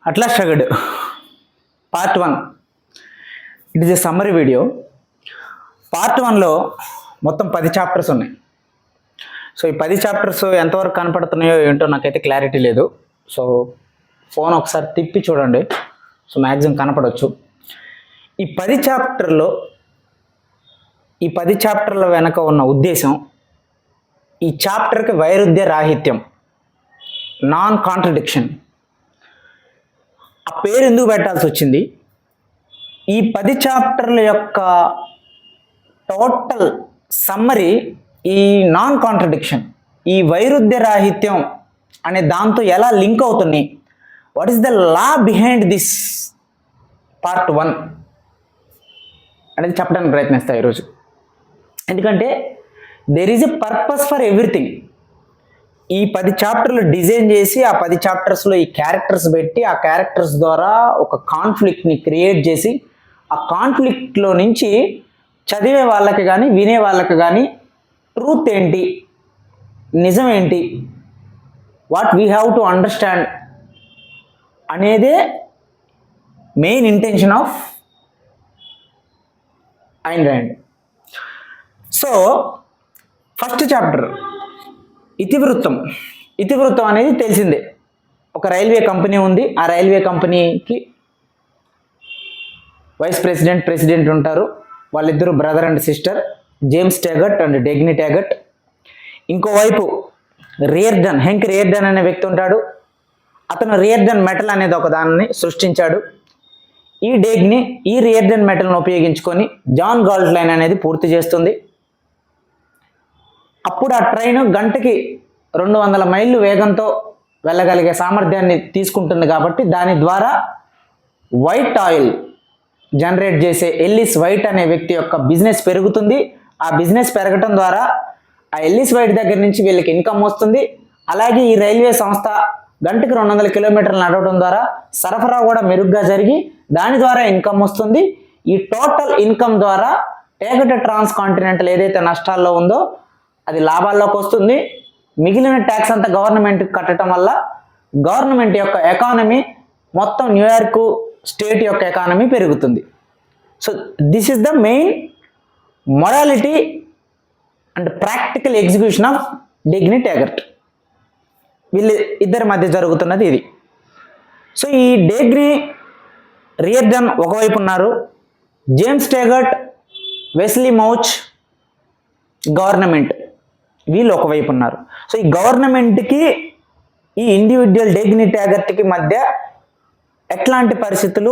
Atlas Shrugged Part 1. It is a summary video. Part 1లో మొత్తం 10 chapters ఉన్నాయి. So ఈ 10 chapters ఎంతవరకు కనపడుతున్నాయో ఏంటో నాకైతే క్లారిటీ లేదు. సో ఫోన్ ఒకసారి తిప్పి చూడండి. సో మ్యాక్సిమం కనపడవచ్చు. ఈ 10 చాప్టర్ల వెనక ఉన్న ఉద్దేశం, ఈ చాప్టర్కి వైరుధ్య రాహిత్యం, నాన్ కాంట్రడిక్షన్. ఆ పేరు ఎందుకు పెట్టాల్సి వచ్చింది? ఈ 10 చాప్టర్ల యొక్క టోటల్ సమ్మరీ ఈ నాన్ కాంట్రడిక్షన్, ఈ వైరుధ్య రాహిత్యం అనే దాంతో ఎలా లింక్ అవుతుంది, what is the law behind this part 1 అనేది చెప్పడానికి ప్రయత్నిస్తాను ఈరోజు. ఎందుకంటే there is a purpose for everything. ఈ 10 చాప్టర్లు డిజైన్ చేసి ఆ 10 చాప్టర్స్లో ఈ క్యారెక్టర్స్ పెట్టి ఆ క్యారెక్టర్స్ ద్వారా ఒక కాన్ఫ్లిక్ట్ని క్రియేట్ చేసి ఆ కాన్ఫ్లిక్ట్లో నుంచి చదివే వాళ్ళకి కానీ వినే వాళ్ళకి కానీ ట్రూత్ ఏంటి, నిజం ఏంటి, what we have to understand అనేదే main intention of Ayn Rand. So first chapter ఇతివృత్తం అనేది తెలిసిందే. ఒక రైల్వే కంపెనీ ఉంది. ఆ రైల్వే కంపెనీకి వైస్ ప్రెసిడెంట్ ఉంటారు. వాళ్ళిద్దరూ brother and sister, James Taggart and Dagny Taggart. ఇంకోవైపు హెంక్ రియర్డన్ అనే వ్యక్తి ఉంటాడు. అతను రియర్డన్ మెటల్ అనేది ఒక దానిని సృష్టించాడు. ఈ రియర్డన్ మెటల్ను ఉపయోగించుకొని జాన్ గాల్ట్ లైన్ అనేది పూర్తి చేస్తుంది. అప్పుడు ఆ ట్రైన్ గంటకి 200 మైళ్ళు వేగంతో వెళ్ళగలిగే సామర్థ్యాన్ని తీసుకుంటుంది. కాబట్టి దాని ద్వారా వైట్ ఆయిల్ జనరేట్ చేసే ఎల్లిస్ వైట్ అనే వ్యక్తి యొక్క బిజినెస్ పెరుగుతుంది. ఆ బిజినెస్ పెరగటం ద్వారా ఆ ఎల్లిస్ వైట్ దగ్గర నుంచి వీళ్ళకి ఇన్కమ్ వస్తుంది. అలాగే ఈ రైల్వే సంస్థ గంటకి 200 కిలోమీటర్లు నడవడం ద్వారా సరఫరా కూడా మెరుగ్గా జరిగి దాని ద్వారా ఇన్కమ్ వస్తుంది. ఈ టోటల్ ఇన్కమ్ ద్వారా ట్యాగట్ ట్రాన్స్ కాంటినెంటల్ ఏదైతే నష్టాల్లో ఉందో అది లాభాల్లోకి వస్తుంది. మిగిలిన ట్యాక్స్ అంతా గవర్నమెంట్కి కట్టడం వల్ల గవర్నమెంట్ యొక్క ఎకానమీ, మొత్తం న్యూయార్క్ స్టేట్ యొక్క ఎకానమీ పెరుగుతుంది. So this is the main morality and practical execution of Dagny Taggart. ఇద్దరి మధ్య జరుగుతున్నది ఇది. సో ఈ డెగ్నీ రియర్డన్ ఒకవైపు ఉన్నారు, జేమ్స్ ట్యాగట్, వెస్లీ మౌచ్ గవర్నమెంట్ వీళ్ళు ఒకవైపు ఉన్నారు. సో ఈ గవర్నమెంట్కి ఈ ఇండివిజువల్ డెగ్నీ ట్యాగట్కి మధ్య ఎట్లాంటి పరిస్థితులు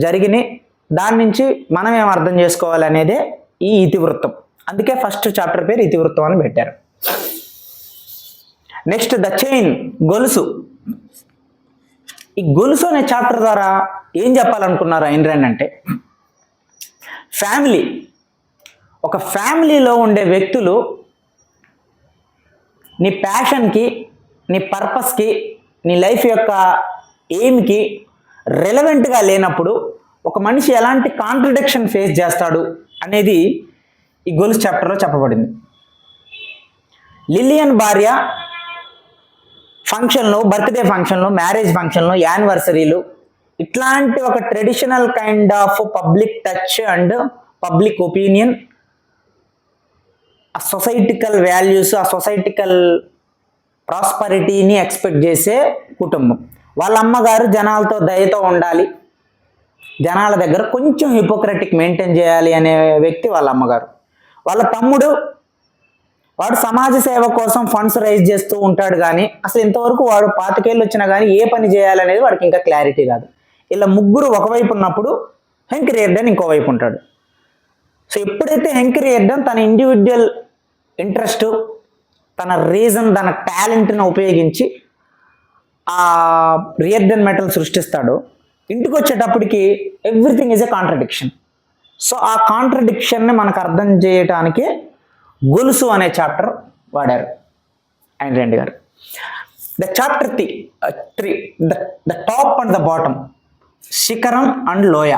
జరిగినాయి, దాని నుంచి మనం ఏం అర్థం చేసుకోవాలి అనేదే ఈ ఇతివృత్తం. అందుకే ఫస్ట్ చాప్టర్ పేరు ఇతివృత్తం అని పెట్టారు. నెక్స్ట్ ద చైన్, గొలుసు. ఈ గొలుసు అనే చాప్టర్ ద్వారా ఏం చెప్పాలనుకున్నారు ఐన్ ర్యాండ్ అంటే, ఒక ఫ్యామిలీలో ఉండే వ్యక్తులు నీ ప్యాషన్కి, నీ పర్పస్కి, నీ లైఫ్ యొక్క ఎయిమ్కి రెలవెంట్గా లేనప్పుడు ఒక మనిషి ఎలాంటి కాంట్రడిక్షన్ ఫేస్ చేస్తాడు అనేది ఈ గొలుసు చాప్టర్లో చెప్పబడింది. లిలియన్ భార్య ఫంక్షన్లో, బర్త్డే ఫంక్షన్లో, మ్యారేజ్ ఫంక్షన్లో, యానివర్సరీలు, ఇట్లాంటి ఒక traditional kind of public touch and public opinion, ఆ సొసైటికల్ వాల్యూస్, ఆ సొసైటికల్ ప్రాస్పరిటీని ఎక్స్పెక్ట్ చేసే కుటుంబం. వాళ్ళ అమ్మగారు జనాలతో దయతో ఉండాలి, జనాల దగ్గర కొంచెం హిపోక్రటిక్ మెయింటైన్ చేయాలి అనే వ్యక్తి వాళ్ళ అమ్మగారు. వాళ్ళ తమ్ముడు వాడు సమాజ సేవ కోసం ఫండ్స్ రైజ్ చేస్తూ ఉంటాడు, కానీ అసలు ఇంతవరకు వాడు 25 ఏళ్ళు వచ్చినా కానీ ఏ పని చేయాలనేది వాడికి ఇంకా క్లారిటీ రాదు. ఇలా ముగ్గురు ఒకవైపు ఉన్నప్పుడు హెంక్ రియర్డన్ ఇంకోవైపు ఉంటాడు. సో ఎప్పుడైతే హెంక్ రియర్డన్ తన ఇండివిజువల్ ఇంట్రెస్ట్, తన రీజన్, తన టాలెంట్ను ఉపయోగించి ఆ రియర్డన్ మెటల్ సృష్టిస్తాడో, ఇంటికి వచ్చేటప్పటికి everything is a contradiction. So ఆ కాంట్రడిక్షన్ని మనకు అర్థం చేయడానికి గొలుసు అనే చాప్టర్ వాడారు ఐన్ ర్యాండ్ గారు. The chapter 3, the top and the bottom, శిఖరం అండ్ లోయ.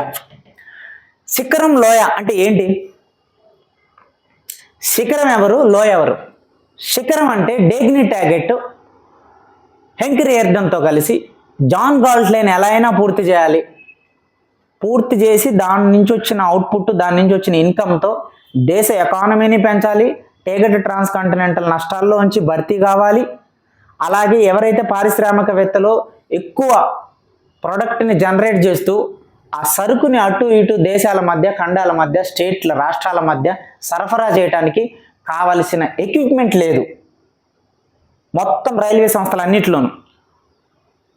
శిఖరం, లోయ అంటే ఏంటి? శిఖరం ఎవరు, లోయ ఎవరు? శిఖరం అంటే డెగ్నీ ట్యాగట్ హెంక్ రియర్డన్తో కలిసి జాన్ గాల్ట్లైన్ ఎలా అయినా పూర్తి చేయాలి, పూర్తి చేసి దాని నుంచి వచ్చిన అవుట్పుట్, దాని నుంచి వచ్చిన ఇన్కమ్తో దేశ ఎకానమీని పెంచాలి, టేగట్ ట్రాన్స్ కాంటినెంటల్ నష్టాల్లోంచి భర్తీ కావాలి. అలాగే ఎవరైతే పారిశ్రామికవేత్తలో ఎక్కువ ప్రొడక్ట్ని జనరేట్ చేస్తూ ఆ సరుకుని అటు ఇటు దేశాల మధ్య, ఖండాల మధ్య, స్టేట్ల రాష్ట్రాల మధ్య సరఫరా చేయడానికి కావలసిన ఎక్విప్మెంట్ లేదు మొత్తం రైల్వే సంస్థలన్నింటిలోనూ,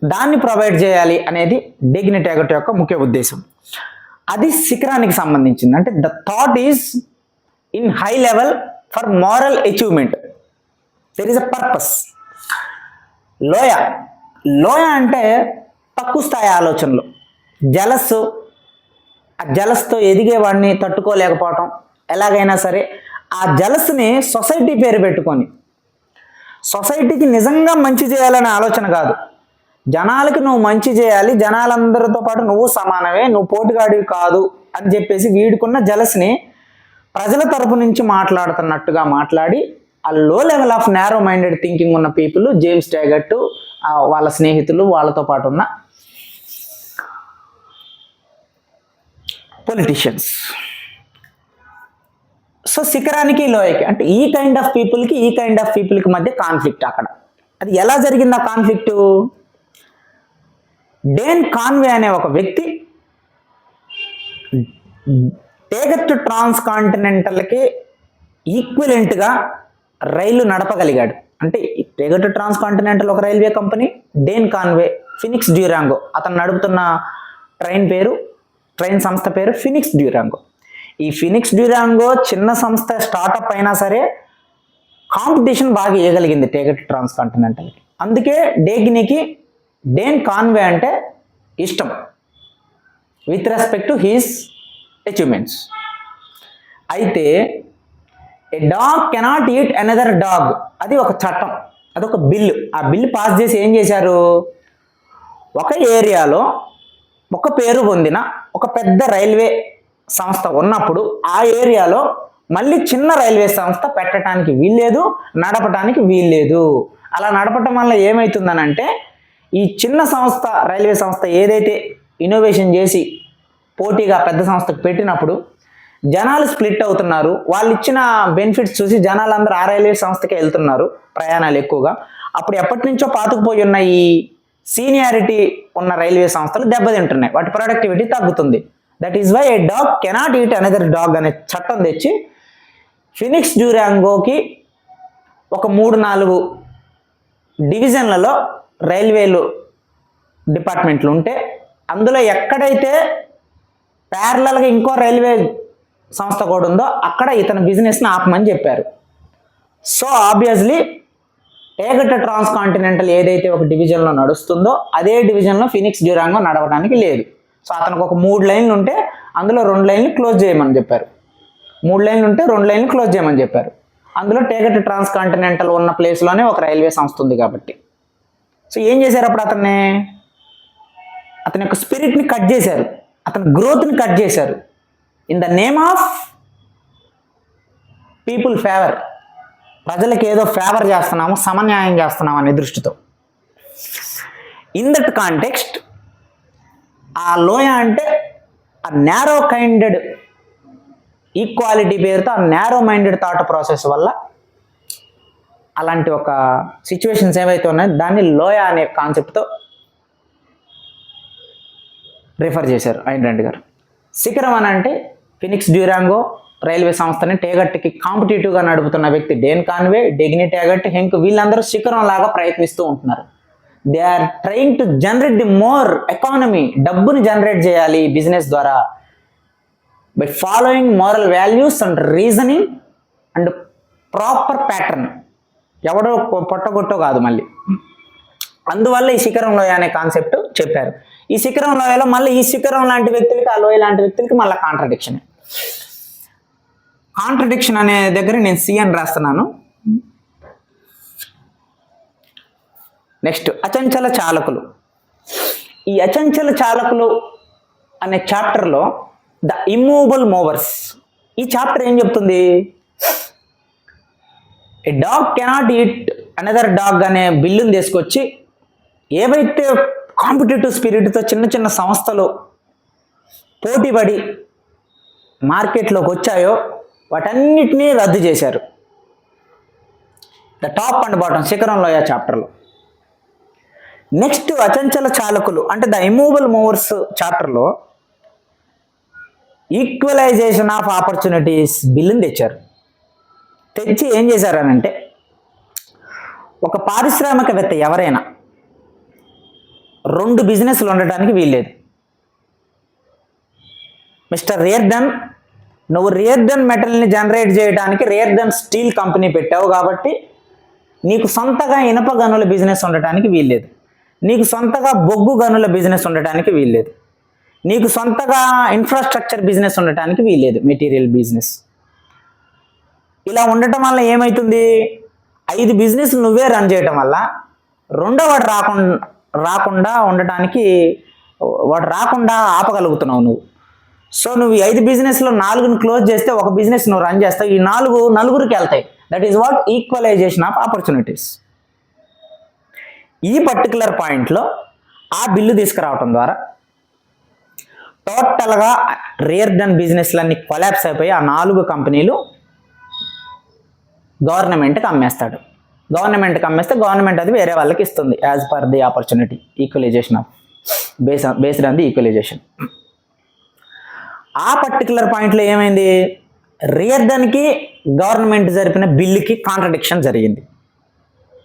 దాన్ని ప్రొవైడ్ చేయాలి అనేది డిగ్ని ట్యాగట్ యొక్క ముఖ్య ఉద్దేశం. అది శిఖరానికి సంబంధించింది. అంటే the thought is in high level for moral achievement, there is a purpose. లోయ అంటే తక్కువ స్థాయి ఆలోచనలు, జలస్సు, ఆ జలస్తో ఎదిగేవాడిని తట్టుకోలేకపోవటం, ఎలాగైనా సరే ఆ జలస్ని సొసైటీ పేరు పెట్టుకొని, సొసైటీకి నిజంగా మంచి చేయాలనే ఆలోచన కాదు, జనాలకి నువ్వు మంచి చేయాలి, జనాలందరితో పాటు నువ్వు సమానమే, నువ్వు పోటుగాడివి కాదు అని చెప్పేసి వీడుకున్న జలస్ని ప్రజల తరపు నుంచి మాట్లాడుతున్నట్టుగా మాట్లాడి, ఆ లో level of narrow minded thinking ఉన్న పీపుల్, జేమ్స్ ట్యాగట్, వాళ్ళ స్నేహితులు, వాళ్ళతో పాటు ఉన్న పొలిటీషియన్స్. సో శిఖరానికి లోయకి అంటే ఈ కైండ్ ఆఫ్ పీపుల్కి మధ్య కాన్ఫ్లిక్ట్ అక్కడ. అది ఎలా జరిగింది ఆ కాన్ఫ్లిక్టు? డేన్ కాన్వే అనే ఒక వ్యక్తి టేగట్ ట్రాన్స్ కాంటినెంటల్కి ఈక్వలెంట్గా రైలు నడపగలిగాడు. అంటే టేగట్ ట్రాన్స్ కాంటినెంటల్ ఒక రైల్వే కంపెనీ, డేన్ కాన్వే ఫినిక్స్ డ్యూరాంగో అతను నడుపుతున్న ట్రైన్ సంస్థ పేరు ఫినిక్స్ డ్యూరాంగో. ఈ ఫినిక్స్ డ్యూరాంగో చిన్న సంస్థ, స్టార్టప్ అయినా సరే కాంపిటీషన్ బాగా ఇవ్వగలిగింది టేగట్ ట్రాన్స్ కాంటినెంటల్కి. అందుకే డిగ్నికి డేన్ కాన్వే అంటే ఇష్టం with respect to his achievements. అయితే a dog cannot eat another dog, అది ఒక చట్టం, అదొక బిల్లు. ఆ బిల్లు పాస్ చేసి ఏం చేశారు, ఒక ఏరియాలో ఒక పేరు పొందిన ఒక పెద్ద రైల్వే సంస్థ ఉన్నప్పుడు ఆ ఏరియాలో మళ్ళీ చిన్న రైల్వే సంస్థ పెట్టడానికి వీల్లేదు, నడపడానికి వీల్లేదు. అలా నడపటం వల్ల ఏమవుతుందనంటే, ఈ చిన్న సంస్థ, రైల్వే సంస్థ ఏదైతే ఇన్నోవేషన్ చేసి పోటీగా పెద్ద సంస్థకు పెట్టినప్పుడు జనాలు స్ప్లిట్ అవుతున్నారు, వాళ్ళు ఇచ్చిన బెనిఫిట్స్ చూసి జనాలందరూ ఆ రైల్వే సంస్థకే వెళ్తున్నారు, ప్రయాణాలు ఎక్కువగా. అప్పుడు ఎప్పటి నుంచో పాతుకుపోయి ఉన్న ఈ సీనియారిటీ ఉన్న రైల్వే సంస్థలు దెబ్బతింటున్నాయి, వాటి ప్రొడక్టివిటీ తగ్గుతుంది. That is why a dog cannot eat another dog అనే చట్టం తెచ్చి ఫినిక్స్ డ్యూరాంగోకి ఒక 3-4 డివిజన్లలో రైల్వేలు డిపార్ట్మెంట్లు ఉంటే, అందులో ఎక్కడైతే ప్యారలల్గా ఇంకో రైల్వే సంస్థ కూడా ఉందో అక్కడ ఇతని బిజినెస్ని ఆపమని చెప్పారు. సో ఆబ్వియస్లీ టేగట్ ట్రాన్స్ కాంటినెంటల్ ఏదైతే ఒక డివిజన్లో నడుస్తుందో అదే డివిజన్లో ఫినిక్స్ డ్యూరాంగో నడవడానికి లేదు. సో అతనికి ఒక 3 లైన్లు ఉంటే అందులో 2 లైన్లు క్లోజ్ చేయమని చెప్పారు, 3 లైన్లు ఉంటే 2 లైన్లు క్లోజ్ చేయమని చెప్పారు. అందులో టేగట్ ట్రాన్స్ కాంటినెంటల్ ఉన్న ప్లేస్లోనే ఒక రైల్వే సంస్థ ఉంది కాబట్టి. సో ఏం చేశారు అప్పుడు, అతని యొక్క స్పిరిట్ని కట్ చేశారు, అతని గ్రోత్ని కట్ చేశారు, in the name of people favour, ప్రజలకు ఏదో ఫేవర్ చేస్తున్నాము, సమన్యాయం చేస్తున్నాము అనే దృష్టితో. ఇన్ దట్ కాంటెక్స్ట్ ఆ లోయ అంటే ఆ నేరో కైండెడ్ ఈక్వాలిటీ పేరుతో ఆ నేరో మైండెడ్ థాట్ ప్రాసెస్ వల్ల అలాంటి ఒక సిచ్యువేషన్స్ ఏవైతే ఉన్నాయో దాన్ని లోయ అనే కాన్సెప్ట్తో రిఫర్ చేశారు ఐన్ ర్యాండ్ గారు. శిఖరం అని అంటే ఫినిక్స్ డ్యూరాంగో రైల్వే సంస్థని టేగట్కి కాంపిటేటివ్గా నడుపుతున్న వ్యక్తి డేన్ కాన్వే, డిగ్ని ట్యాగట్, హెంక్, వీళ్ళందరూ శిఖరం లాగా ప్రయత్నిస్తూ ఉంటున్నారు. They are trying to generate the more economy, డబ్బుని జనరేట్ చేయాలి బిజినెస్ ద్వారా, by following moral values and reasoning and proper pattern. ఎవడో పొట్టగొట్టో కాదు మళ్ళీ. అందువల్ల ఈ శిఖరం లోయ అనే కాన్సెప్ట్ చెప్పారు. ఈ శిఖరం లోయలో మళ్ళీ ఈ శిఖరం లాంటి వ్యక్తులకి, ఆ లోయ లాంటి వ్యక్తులకి మళ్ళీ కాంట్రడిక్షన్ అనే దగ్గర నేను సి అని రాస్తున్నాను. నెక్స్ట్ అచంచల చాలకులు. ఈ అచంచల చాలకులు అనే చాప్టర్లో ద ఇమ్మూవబుల్ మూవర్స్, ఈ చాప్టర్ ఏం చెప్తుంది, a dog cannot eat another dog అనే బిల్లుని తీసుకొచ్చి ఏవైతే కాంపిటేటివ్ స్పిరిట్తో చిన్న చిన్న సంస్థలు పోటీపడి మార్కెట్లోకి వచ్చాయో వాటన్నిటినీ రద్దు చేశారు. ద టాప్ అండ్ బాటమ్, శిఖరంలో చాప్టర్లో. నెక్స్ట్ అచంచల చాలకులు అంటే ద ఇమూవబుల్ మూవర్స్ చాప్టర్లో ఈక్వలైజేషన్ ఆఫ్ ఆపర్చునిటీస్ బిల్లుని తెచ్చారు. తెచ్చి ఏం చేశారనంటే, ఒక పారిశ్రామికవేత్త ఎవరైనా 2 బిజినెస్లు ఉండటానికి వీల్లేదు. మిస్టర్ రియార్డన్, నువ్వు రియార్డన్ మెటల్ని జనరేట్ చేయడానికి రియార్డన్ స్టీల్ కంపెనీ పెట్టావు కాబట్టి నీకు సొంతగా ఇనప గనుల బిజినెస్ ఉండటానికి వీల్లేదు, నీకు సొంతగా బొగ్గు గనుల బిజినెస్ ఉండటానికి వీల్లేదు, నీకు సొంతగా ఇన్ఫ్రాస్ట్రక్చర్ బిజినెస్ ఉండటానికి వీల్లేదు, మెటీరియల్ బిజినెస్. ఇలా ఉండటం వల్ల ఏమవుతుంది, 5 బిజినెస్లు నువ్వే రన్ చేయటం వల్ల రెండో వాడు రాకుండా ఉండటానికి రాకుండా ఆపగలుగుతున్నావు నువ్వు. సో నువ్వు ఈ 5 బిజినెస్లో 4ని క్లోజ్ చేస్తే ఒక బిజినెస్ నువ్వు రన్ చేస్తావు, ఈ 4 నలుగురికి వెళ్తాయి. That is what equalisation of opportunities. ఈ పర్టికులర్ పాయింట్లో ఆ బిల్లు తీసుకురావటం ద్వారా టోటల్గా రియార్డన్ బిజినెస్లన్నీ కొలాప్స్ అయిపోయి ఆ 4 కంపెనీలు గవర్నమెంట్కి అమ్మేస్తాడు. గవర్నమెంట్కి అమ్మేస్తే గవర్నమెంట్ అది వేరే వాళ్ళకి ఇస్తుంది as per the opportunity, equalization of based on the equalization. ఆ పర్టికులర్ పాయింట్లో ఏమైంది, రియార్డన్కి గవర్నమెంట్ జరిపిన బిల్లుకి కాంట్రడిక్షన్ జరిగింది.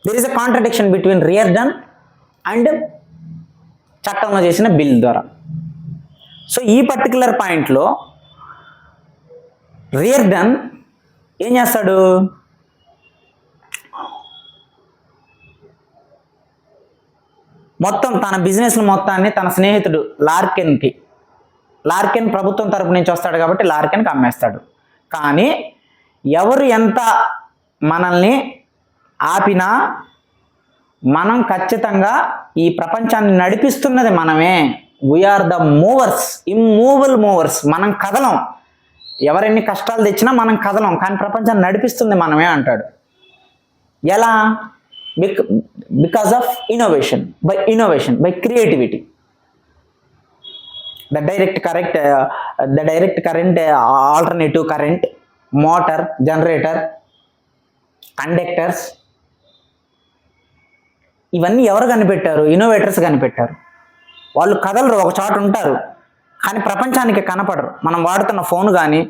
There is a contradiction between Rearden and చట్టంలో చేసిన బిల్ ద్వారా. సో ఈ పర్టికులర్ పాయింట్లో రియార్డన్ ఏం చేస్తాడు, మొత్తం తన బిజినెస్ మొత్తాన్ని తన స్నేహితుడు లార్కెన్ ప్రభుత్వం తరపు నుంచి వస్తాడు కాబట్టి లార్కెన్కి అమ్మేస్తాడు. కానీ ఎవరు ఎంత మనల్ని ఆపినా మనం ఖచ్చితంగా ఈ ప్రపంచాన్ని నడిపిస్తున్నది మనమే. We are the movers, immovable movers. మనం కదలం, ఎవరెన్ని కష్టాలు తెచ్చినా మనం కదలం, కానీ ప్రపంచాన్ని నడిపిస్తుంది మనమే అంటాడు. ఎలా? Because of innovation, by creativity. The direct current, alternative current, motor, generator, conductors, ఇవన్నీ ఎవరు కనిపెట్టారు? ఇన్నోవేటర్స్ కనిపెట్టారు. వాళ్ళు కదలరు, ఒక చోట ఉంటారు, కానీ ప్రపంచానికి కనపడరు. మనం వాడుతున్న ఫోన్ కానీ,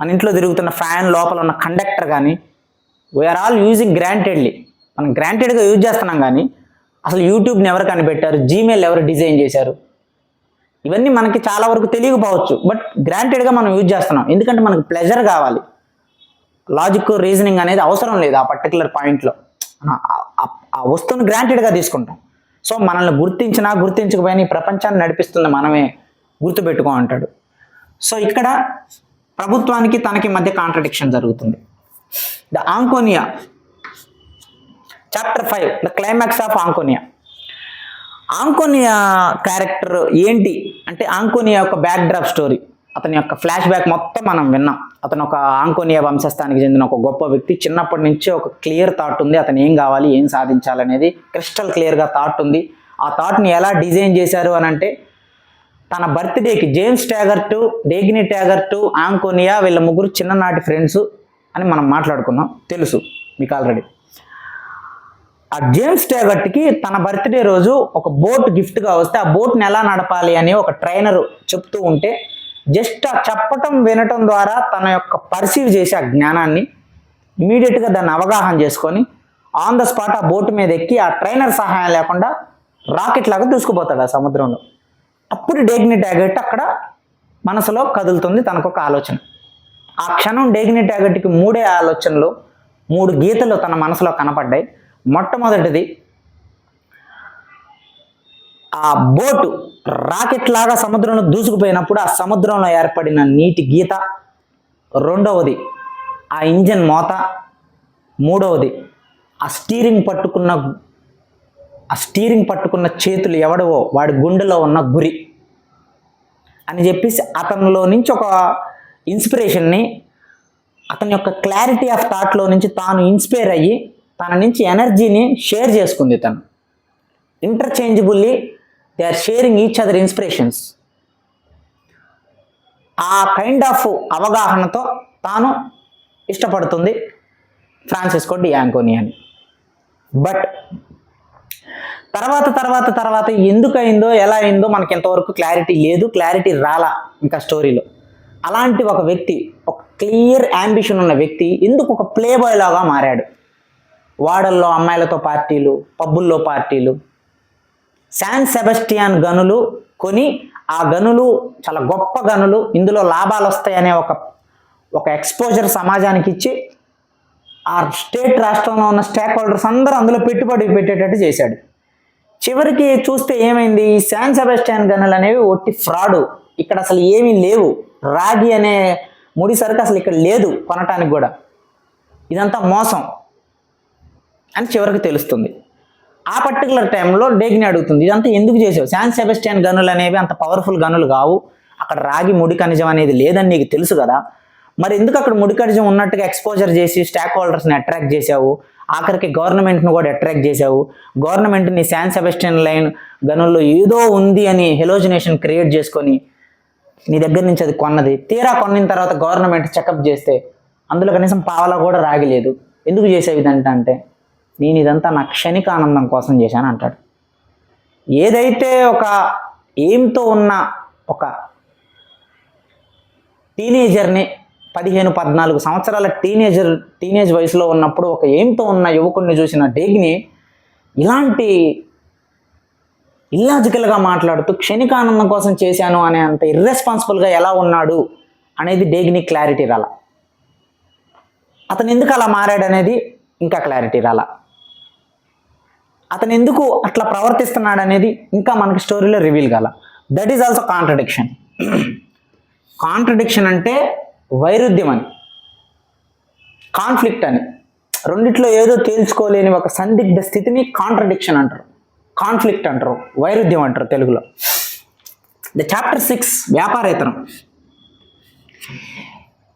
మన ఇంట్లో తిరుగుతున్న ఫ్యాన్ లోపల ఉన్న కండక్టర్ కానీ, వీఆర్ ఆల్ యూజింగ్ గ్రాంటెడ్లీ. మనం గ్రాంటెడ్గా యూజ్ చేస్తున్నాం, కానీ అసలు యూట్యూబ్ని ఎవరు కనిపెట్టారు, జీమెయిల్ ఎవరు డిజైన్ చేశారు, ఇవన్నీ మనకి చాలా వరకు తెలియకపోవచ్చు. బట్ గ్రాంటెడ్గా మనం యూజ్ చేస్తున్నాం, ఎందుకంటే మనకు ప్లెజర్ కావాలి. లాజిక్, రీజనింగ్ అనేది అవసరం లేదు ఆ పర్టికులర్ పాయింట్లో. ఆ వస్తువుని గ్రాంటెడ్గా తీసుకుంటాం. సో మనల్ని గుర్తించకపోయినా ఈ ప్రపంచాన్ని నడిపిస్తుంది మనమే, గుర్తుపెట్టుకో అంటాడు. సో ఇక్కడ ప్రభుత్వానికి తనకి మధ్య కాంట్రడిక్షన్ జరుగుతుంది. The Anconia chapter 5, the climax of Anconia. Anconia character ఏంటి అంటే, ఆంకోనియా యొక్క బ్యాక్ డ్రాప్ స్టోరీ, అతని యొక్క ఫ్లాష్ బ్యాక్ మొత్తం మనం విన్నాం. అతను ఒక ఆంకోనియా వంశస్థానికి చెందిన ఒక గొప్ప వ్యక్తి. చిన్నప్పటి నుంచి ఒక క్లియర్ థాట్ ఉంది, అతను ఏం కావాలి, ఏం సాధించాలనేది క్రిస్టల్ క్లియర్గా థాట్ ఉంది. ఆ థాట్ని ఎలా డిజైన్ చేశారు అని అంటే, తన బర్త్డేకి జేమ్స్ ట్యాగర్ట్, డేగ్నీ ట్యాగర్ట్, ఆంకోనియా వీళ్ళ ముగ్గురు చిన్ననాటి ఫ్రెండ్స్ అని మనం మాట్లాడుకున్నాం, తెలుసు మీకు ఆల్రెడీ. ఆ జేమ్స్ ట్యాగర్ట్కి తన బర్త్డే రోజు ఒక బోట్ గిఫ్ట్గా వస్తే ఆ బోట్ని ఎలా నడపాలి అని ఒక ట్రైనర్ చెప్తూ ఉంటే, జస్ట్ ఆ చెప్పటం వినటం ద్వారా తన యొక్క పర్సీవ్ చేసే ఆ జ్ఞానాన్ని ఇమీడియట్గా దాన్ని అవగాహన చేసుకొని ఆన్ ద స్పాట్ ఆ బోటు మీద ఎక్కి ఆ ట్రైనర్ సహాయం లేకుండా రాకెట్ లాగా దూసుకుపోతాడు ఆ సముద్రంలో. అప్పుడు డేగ్నీ ట్యాగర్ట్ అక్కడ మనసులో కదులుతుంది తనకు ఒక ఆలోచన. ఆ క్షణం డేగ్నీ ట్యాగర్ట్కి 3 ఆలోచనలు, 3 గీతలు తన మనసులో కనపడ్డాయి. మొట్టమొదటిది, ఆ బోటు రాకెట్ లాగా సముద్రంలో దూసుకుపోయినప్పుడు ఆ సముద్రంలో ఏర్పడిన నీటి గీత. రెండవది ఆ ఇంజన్ మోత. మూడవది ఆ స్టీరింగ్ పట్టుకున్న చేతులు ఎవడవో వాడి గుండెలో ఉన్న గురి అని చెప్పేసి అతనిలో నుంచి ఒక ఇన్స్పిరేషన్ని, అతని యొక్క క్లారిటీ ఆఫ్ థాట్లో నుంచి తాను ఇన్స్పైర్ అయ్యి తన నుంచి ఎనర్జీని షేర్ చేసుకుంది. తను interchangeably they are sharing each other inspirations. ఆ కైండ్ ఆఫ్ అవగాహనతో తాను ఇష్టపడుతుంది ఫ్రాన్సిస్కో డి యాంకోనియాని. బట్ తర్వాత ఎందుకు అయిందో ఎలా అయిందో మనకి ఎంతవరకు క్లారిటీ లేదు, క్లారిటీ రాలా ఇంకా స్టోరీలో. అలాంటి ఒక వ్యక్తి, ఒక క్లియర్ యాంబిషన్ ఉన్న వ్యక్తి ఎందుకు ఒక ప్లే బాయ్ లాగా మారాడు? వాడల్లో అమ్మాయిలతో పార్టీలు, పబ్బుల్లో పార్టీలు, శాన్ సెబాస్టియన్ గనులు కొని ఆ గనులు చాలా గొప్ప గనులు, ఇందులో లాభాలు వస్తాయనే ఒక ఎక్స్పోజర్ సమాజానికి ఇచ్చి ఆ స్టేట్ రాష్ట్రంలో ఉన్న స్టేక్ హోల్డర్స్ అందరూ అందులో పెట్టుబడి పెట్టేటట్టు చేశాడు. చివరికి చూస్తే ఏమైంది? ఈ శాన్ సెబాస్టియన్ గనులు అనేవి ఒట్టి ఫ్రాడు. ఇక్కడ అసలు ఏమీ లేవు. రాగి అనే ముడి సరుకు అసలు ఇక్కడ లేదు కొనటానికి కూడా. ఇదంతా మోసం అని చివరికి తెలుస్తుంది. ఆ పర్టికులర్ టైంలో డేగ్ని అడుగుతుంది, ఇదంతా ఎందుకు చేసావు? శాన్ సెబాస్టియన్ గనులు అనేవి అంత పవర్ఫుల్ గనులు కావు, అక్కడ రాగి ముడి ఖనిజం అనేది లేదని నీకు తెలుసు కదా, మరి ఎందుకు అక్కడ ముడి ఖనిజం ఉన్నట్టుగా ఎక్స్పోజర్ చేసి స్టాక్ హోల్డర్స్ని అట్రాక్ట్ చేసావు? ఆఖరికి గవర్నమెంట్ను కూడా అట్రాక్ట్ చేసావు. గవర్నమెంట్ని శాన్ సెబాస్టియన్ లైన్ గనుల్లో ఏదో ఉంది అని హెలోజినేషన్ క్రియేట్ చేసుకొని నీ దగ్గర నుంచి అది కొన్నది. తీరా కొన్నిన తర్వాత గవర్నమెంట్ చెకప్ చేస్తే అందులో కనీసం పావలా కూడా రాగిలేదు. ఎందుకు చేసేవి ఇదంతా అంటే, నేను ఇదంతా నా క్షణిక ఆనందం కోసం చేశాను అంటాడు. ఏదైతే ఒక ఎయిమ్తో ఉన్న ఒక టీనేజర్ని, 15-14 సంవత్సరాల టీనేజ్ వయసులో ఉన్నప్పుడు ఒక ఎయిమ్తో ఉన్న యువకుడిని చూసిన డేగ్ని ఇలాంటి ఇల్లాజికల్గా మాట్లాడుతూ క్షణికానందం కోసం చేశాను అనే అంత ఇర్రెస్పాన్సిబుల్గా ఎలా ఉన్నాడు అనేది డేగ్ని క్లారిటీ రాలా. అతను ఎందుకు అలా మారాడు అనేది ఇంకా క్లారిటీ రాలా. అతను ఎందుకు అట్లా ప్రవర్తిస్తున్నాడు అనేది ఇంకా మనకి స్టోరీలో రివీల్ కాల. That is also contradiction. Contradiction అంటే వైరుధ్యం అని, కాన్ఫ్లిక్ట్ అని, రెండిట్లో ఏదో తేల్చుకోలేని ఒక సందిగ్ధ స్థితిని కాంట్రడిక్షన్ అంటారు, కాన్ఫ్లిక్ట్ అంటారు, వైరుధ్యం అంటారు తెలుగులో. The chapter 6 వ్యాపారేతరం.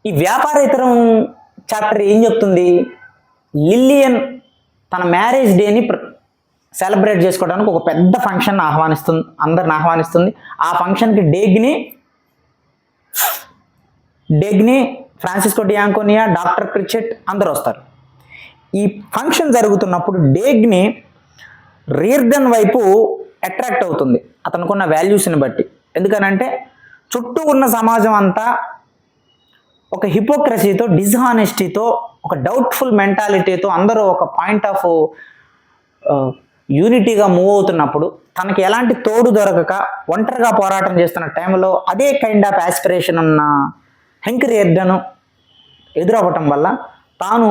ఈ వ్యాపారేతరం చాప్టర్ ఏం చెప్తుంది? లిల్లియన్ తన మ్యారేజ్ డేని సెలబ్రేట్ చేసుకోవడానికి ఒక పెద్ద ఫంక్షన్ అందరిని ఆహ్వానిస్తుంది. ఆ ఫంక్షన్కి డేగ్ని, ఫ్రాన్సిస్కో డి యాంకోనియా, డాక్టర్ ప్రిచెట్ అందరూ వస్తారు. ఈ ఫంక్షన్ జరుగుతున్నప్పుడు డేగ్ని రియర్డన్ వైపు అట్రాక్ట్ అవుతుంది అతనుకున్న వాల్యూస్ని బట్టి. ఎందుకనంటే చుట్టూ ఉన్న సమాజం అంతా ఒక హిపోక్రసీతో, డిస్హానెస్టీతో, ఒక డౌట్ఫుల్ మెంటాలిటీతో అందరూ ఒక పాయింట్ ఆఫ్ యూనిటీగా మూవ్ అవుతున్నప్పుడు తనకి ఎలాంటి తోడు దొరకక ఒంటరిగా పోరాటం చేస్తున్న టైంలో అదే కైండ్ ఆఫ్ యాస్పిరేషన్ ఉన్న హెంక్ రియర్డన్ ఎదురవ్వటం వల్ల తాను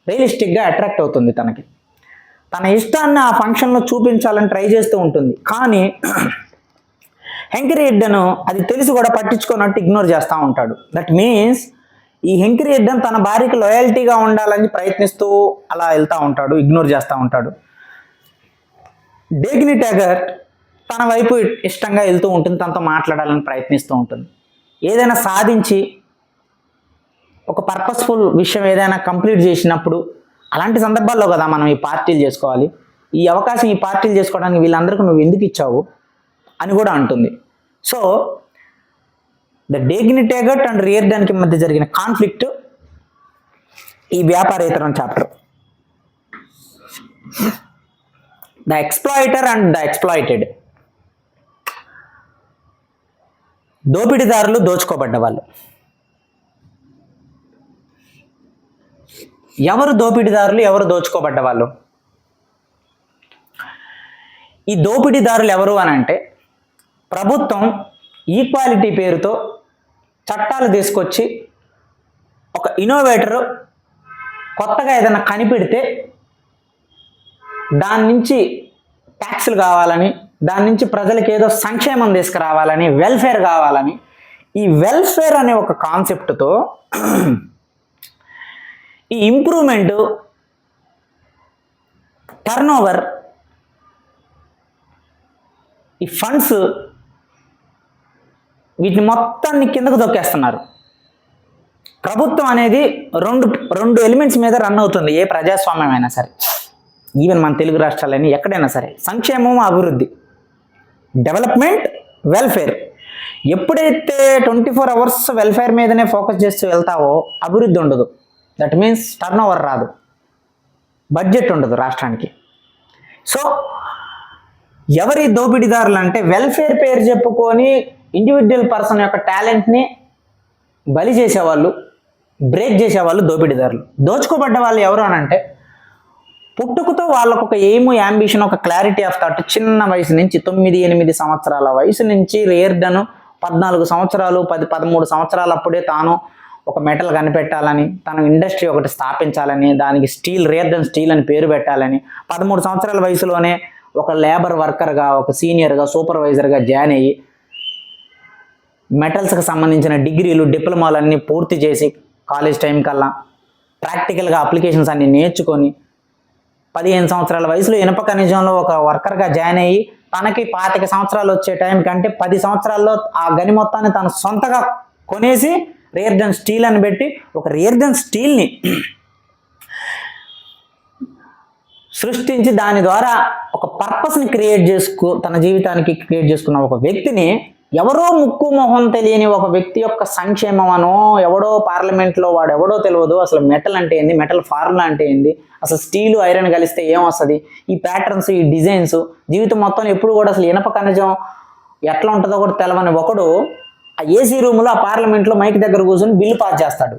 రియలిస్టిక్గా అట్రాక్ట్ అవుతుంది. తన ఇష్టాన్ని ఆ ఫంక్షన్లో చూపించాలని ట్రై చేస్తూ ఉంటుంది. కానీ హెంక్ రియర్డన్ అది తెలిసి కూడా పట్టించుకున్నట్టు ఇగ్నోర్ చేస్తూ ఉంటాడు. దట్ మీన్స్ ఈ హెంక్ రియర్డన్ తన భార్యకి లాయల్టీగా ఉండాలని ప్రయత్నిస్తూ అలా వెళ్తూ ఉంటాడు, ఇగ్నోర్ చేస్తూ ఉంటాడు. డేగ్ని ట్యాగర్ట్ తన వైపు ఇష్టంగా వెళ్తూ ఉంటుంది, తనతో మాట్లాడాలని ప్రయత్నిస్తూ ఉంటుంది. ఏదైనా సాధించి ఒక పర్పస్ఫుల్ విషయం ఏదైనా కంప్లీట్ చేసినప్పుడు అలాంటి సందర్భాల్లో కదా మనం ఈ పార్టీలు చేసుకోవాలి. ఈ అవకాశం ఈ పార్టీలు చేసుకోవడానికి వీళ్ళందరికీ నువ్వు ఎందుకు ఇచ్చావు అని కూడా అంటుంది. So the Dagny Taggart and రియర్డన్కి మధ్య జరిగిన కాన్ఫ్లిక్ట్ ఈ వ్యాపారేతరం chapter. The exploiter and the exploited. దోపిడీదారులు, దోచుకోబడ్డ వాళ్ళు. ఎవరు దోపిడీదారులు, ఎవరు దోచుకోబడ్డ వాళ్ళు? ఈ దోపిడీదారులు ఎవరు అని అంటే, ప్రభుత్వం ఈక్వాలిటీ పేరుతో చట్టాలు తీసుకొచ్చి ఒక ఇన్నోవేటరు కొత్తగా ఏదైనా కనిపెడితే దాని నుంచి ట్యాక్సులు కావాలని, దాని నుంచి ప్రజలకు ఏదో సంక్షేమం తీసుకురావాలని, వెల్ఫేర్ కావాలని, ఈ వెల్ఫేర్ అనే ఒక కాన్సెప్ట్తో ఈ ఇంప్రూవ్మెంటు, టర్నోవర్, ఈ ఫండ్స్ వీటిని మొత్తాన్ని కిందకు దొక్కేస్తున్నారు. ప్రభుత్వం అనేది రెండు ఎలిమెంట్స్ మీద రన్ అవుతుంది ఏ ప్రజాస్వామ్యం అయినా సరే, ఈవెన్ మన తెలుగు రాష్ట్రాలని ఎక్కడైనా సరే. సంక్షేమం, అభివృద్ధి. Development, welfare. ఎప్పుడైతే 24 అవర్స్ వెల్ఫేర్ మీదనే ఫోకస్ చేస్తూ వెళ్తావో అభివృద్ధి ఉండదు. దట్ మీన్స్ టర్న్ ఓవర్ రాదు, బడ్జెట్ ఉండదు రాష్ట్రానికి. సో ఎవరి దోపిడీదారులు అంటే వెల్ఫేర్ పేరు చెప్పుకొని ఇండివిజువల్ పర్సన్ యొక్క టాలెంట్ని బలి చేసేవాళ్ళు, బ్రేక్ చేసేవాళ్ళు దోపిడీదారులు. దోచుకోబడ్డ వాళ్ళు ఎవరు అని అంటే పుట్టుకతో వాళ్ళకు ఒక ఎయిమ్, యాంబిషన్, ఒక క్లారిటీ ఆఫ్ థాట్ చిన్న వయసు నుంచి 9-8 సంవత్సరాల వయసు నుంచి రేర్డను 14 సంవత్సరాలు 13 సంవత్సరాలు అప్పుడే తాను ఒక మెటల్ కనిపెట్టాలని, తను ఇండస్ట్రీ ఒకటి స్థాపించాలని, దానికి స్టీల్, రేర్డన్ స్టీల్ అని పేరు పెట్టాలని 13 సంవత్సరాల వయసులోనే ఒక లేబర్ వర్కర్గా, ఒక సీనియర్గా, సూపర్వైజర్గా జాయిన్ అయ్యి మెటల్స్కి సంబంధించిన డిగ్రీలు, డిప్లొమాలన్నీ పూర్తి చేసి కాలేజ్ టైం కల్లా ప్రాక్టికల్గా అప్లికేషన్స్ అన్ని నేర్చుకొని 15 సంవత్సరాల వయసులో ఇనుప ఖనిజంలో ఒక వర్కర్గా జాయిన్ అయ్యి తనకి 25 సంవత్సరాలు వచ్చే టైం కంటే 10 సంవత్సరాల్లో ఆ గని మొత్తాన్ని తను సొంతగా కొనేసి రేర్డన్ స్టీల్ అని పెట్టి ఒక రేర్డన్ స్టీల్ని సృష్టించి దాని ద్వారా ఒక పర్పస్ని తన జీవితానికి క్రియేట్ చేసుకున్న ఒక వ్యక్తిని ఎవరో ముక్కు మొహం తెలియని ఒక వ్యక్తి యొక్క సంక్షేమం అనో, ఎవడో పార్లమెంట్లో వాడు ఎవడో తెలియదు అసలు మెటల్ అంటే ఏంది, మెటల్ ఫార్ములా అంటే ఏంది, అసలు స్టీలు ఐరన్ కలిస్తే ఏమొస్తుంది, ఈ ప్యాటర్న్స్, ఈ డిజైన్స్, జీవితం మొత్తం ఎప్పుడు కూడా అసలు ఇనప ఖనిజం ఎట్లా ఉంటుందో కూడా తెలవని ఒకడు ఆ ఏసీ రూమ్లో ఆ పార్లమెంట్లో మైక్ దగ్గర కూర్చొని బిల్లు పాస్ చేస్తాడు.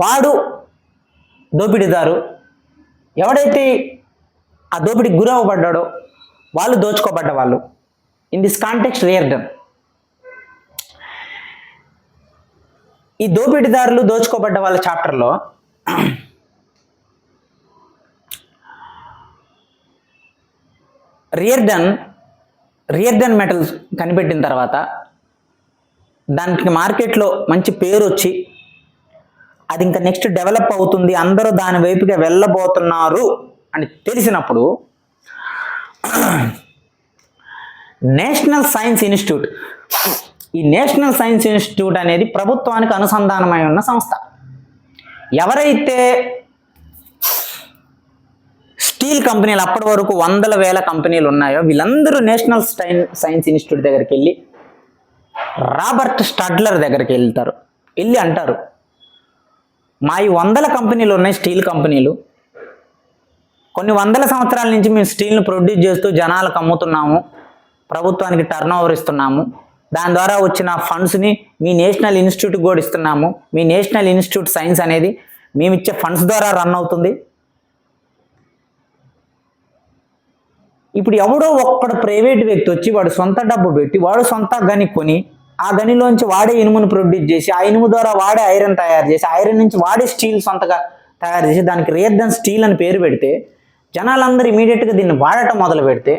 వాడు దోపిడీదారు. ఎవడైతే ఆ దోపిడీకి గురవ్వబడ్డాడో వాళ్ళు దోచుకోబడ్డ వాళ్ళు. In this context Rearden. ఈ దోపిడీదారులు దోచుకోబడ్డ వాళ్ళ చాప్టర్లో రియర్డన్ మెటల్స్ కనిపెట్టిన తర్వాత దానికి మార్కెట్లో మంచి పేరు వచ్చి అది ఇంకా నెక్స్ట్ డెవలప్ అవుతుంది, అందరూ దాని వైపుగా వెళ్ళబోతున్నారు అని తెలిసినప్పుడు నేషనల్ సైన్స్ ఇన్స్టిట్యూట్, ఈ నేషనల్ సైన్స్ ఇన్స్టిట్యూట్ అనేది ప్రభుత్వానికి అనుసంధానమై ఉన్న సంస్థ. ఎవరైతే స్టీల్ కంపెనీలు అప్పటి వరకు 100,000 కంపెనీలు ఉన్నాయో వీళ్ళందరూ నేషనల్ సైన్స్ ఇన్స్టిట్యూట్ దగ్గరికి వెళ్ళి రాబర్ట్ స్టడ్లర్ దగ్గరికి వెళ్ళి అంటారు, మా ఈ 100 కంపెనీలు ఉన్నాయి, స్టీల్ కంపెనీలు, కొన్ని 100 సంవత్సరాల నుంచి మేము స్టీల్ను ప్రొడ్యూస్ చేస్తూ జనాలకు అమ్ముతున్నాము, ప్రభుత్వానికి టర్న్ ఓవర్ ఇస్తున్నాము, దాని ద్వారా వచ్చిన ఫండ్స్ని మీ నేషనల్ ఇన్స్టిట్యూట్కి కూడా ఇస్తున్నాము, మీ నేషనల్ ఇన్స్టిట్యూట్ సైన్స్ అనేది మేము ఇచ్చే ఫండ్స్ ద్వారా రన్ అవుతుంది. ఇప్పుడు ఎవడో ఒక్కడు ప్రైవేట్ వ్యక్తి వచ్చి వాడు సొంత డబ్బు పెట్టి వాడు సొంత గని కొని ఆ గనిలోంచి వాడే ఇనుమును ప్రొడ్యూస్ చేసి ఆ ఇనుము ద్వారా వాడే ఐరన్ తయారు చేసి ఐరన్ నుంచి వాడే స్టీల్ సొంతగా తయారు చేసి దానికి రేర్డన్ స్టీల్ అని పేరు పెడితే జనాలందరూ ఇమీడియట్గా దీన్ని వాడటం మొదలు పెడితే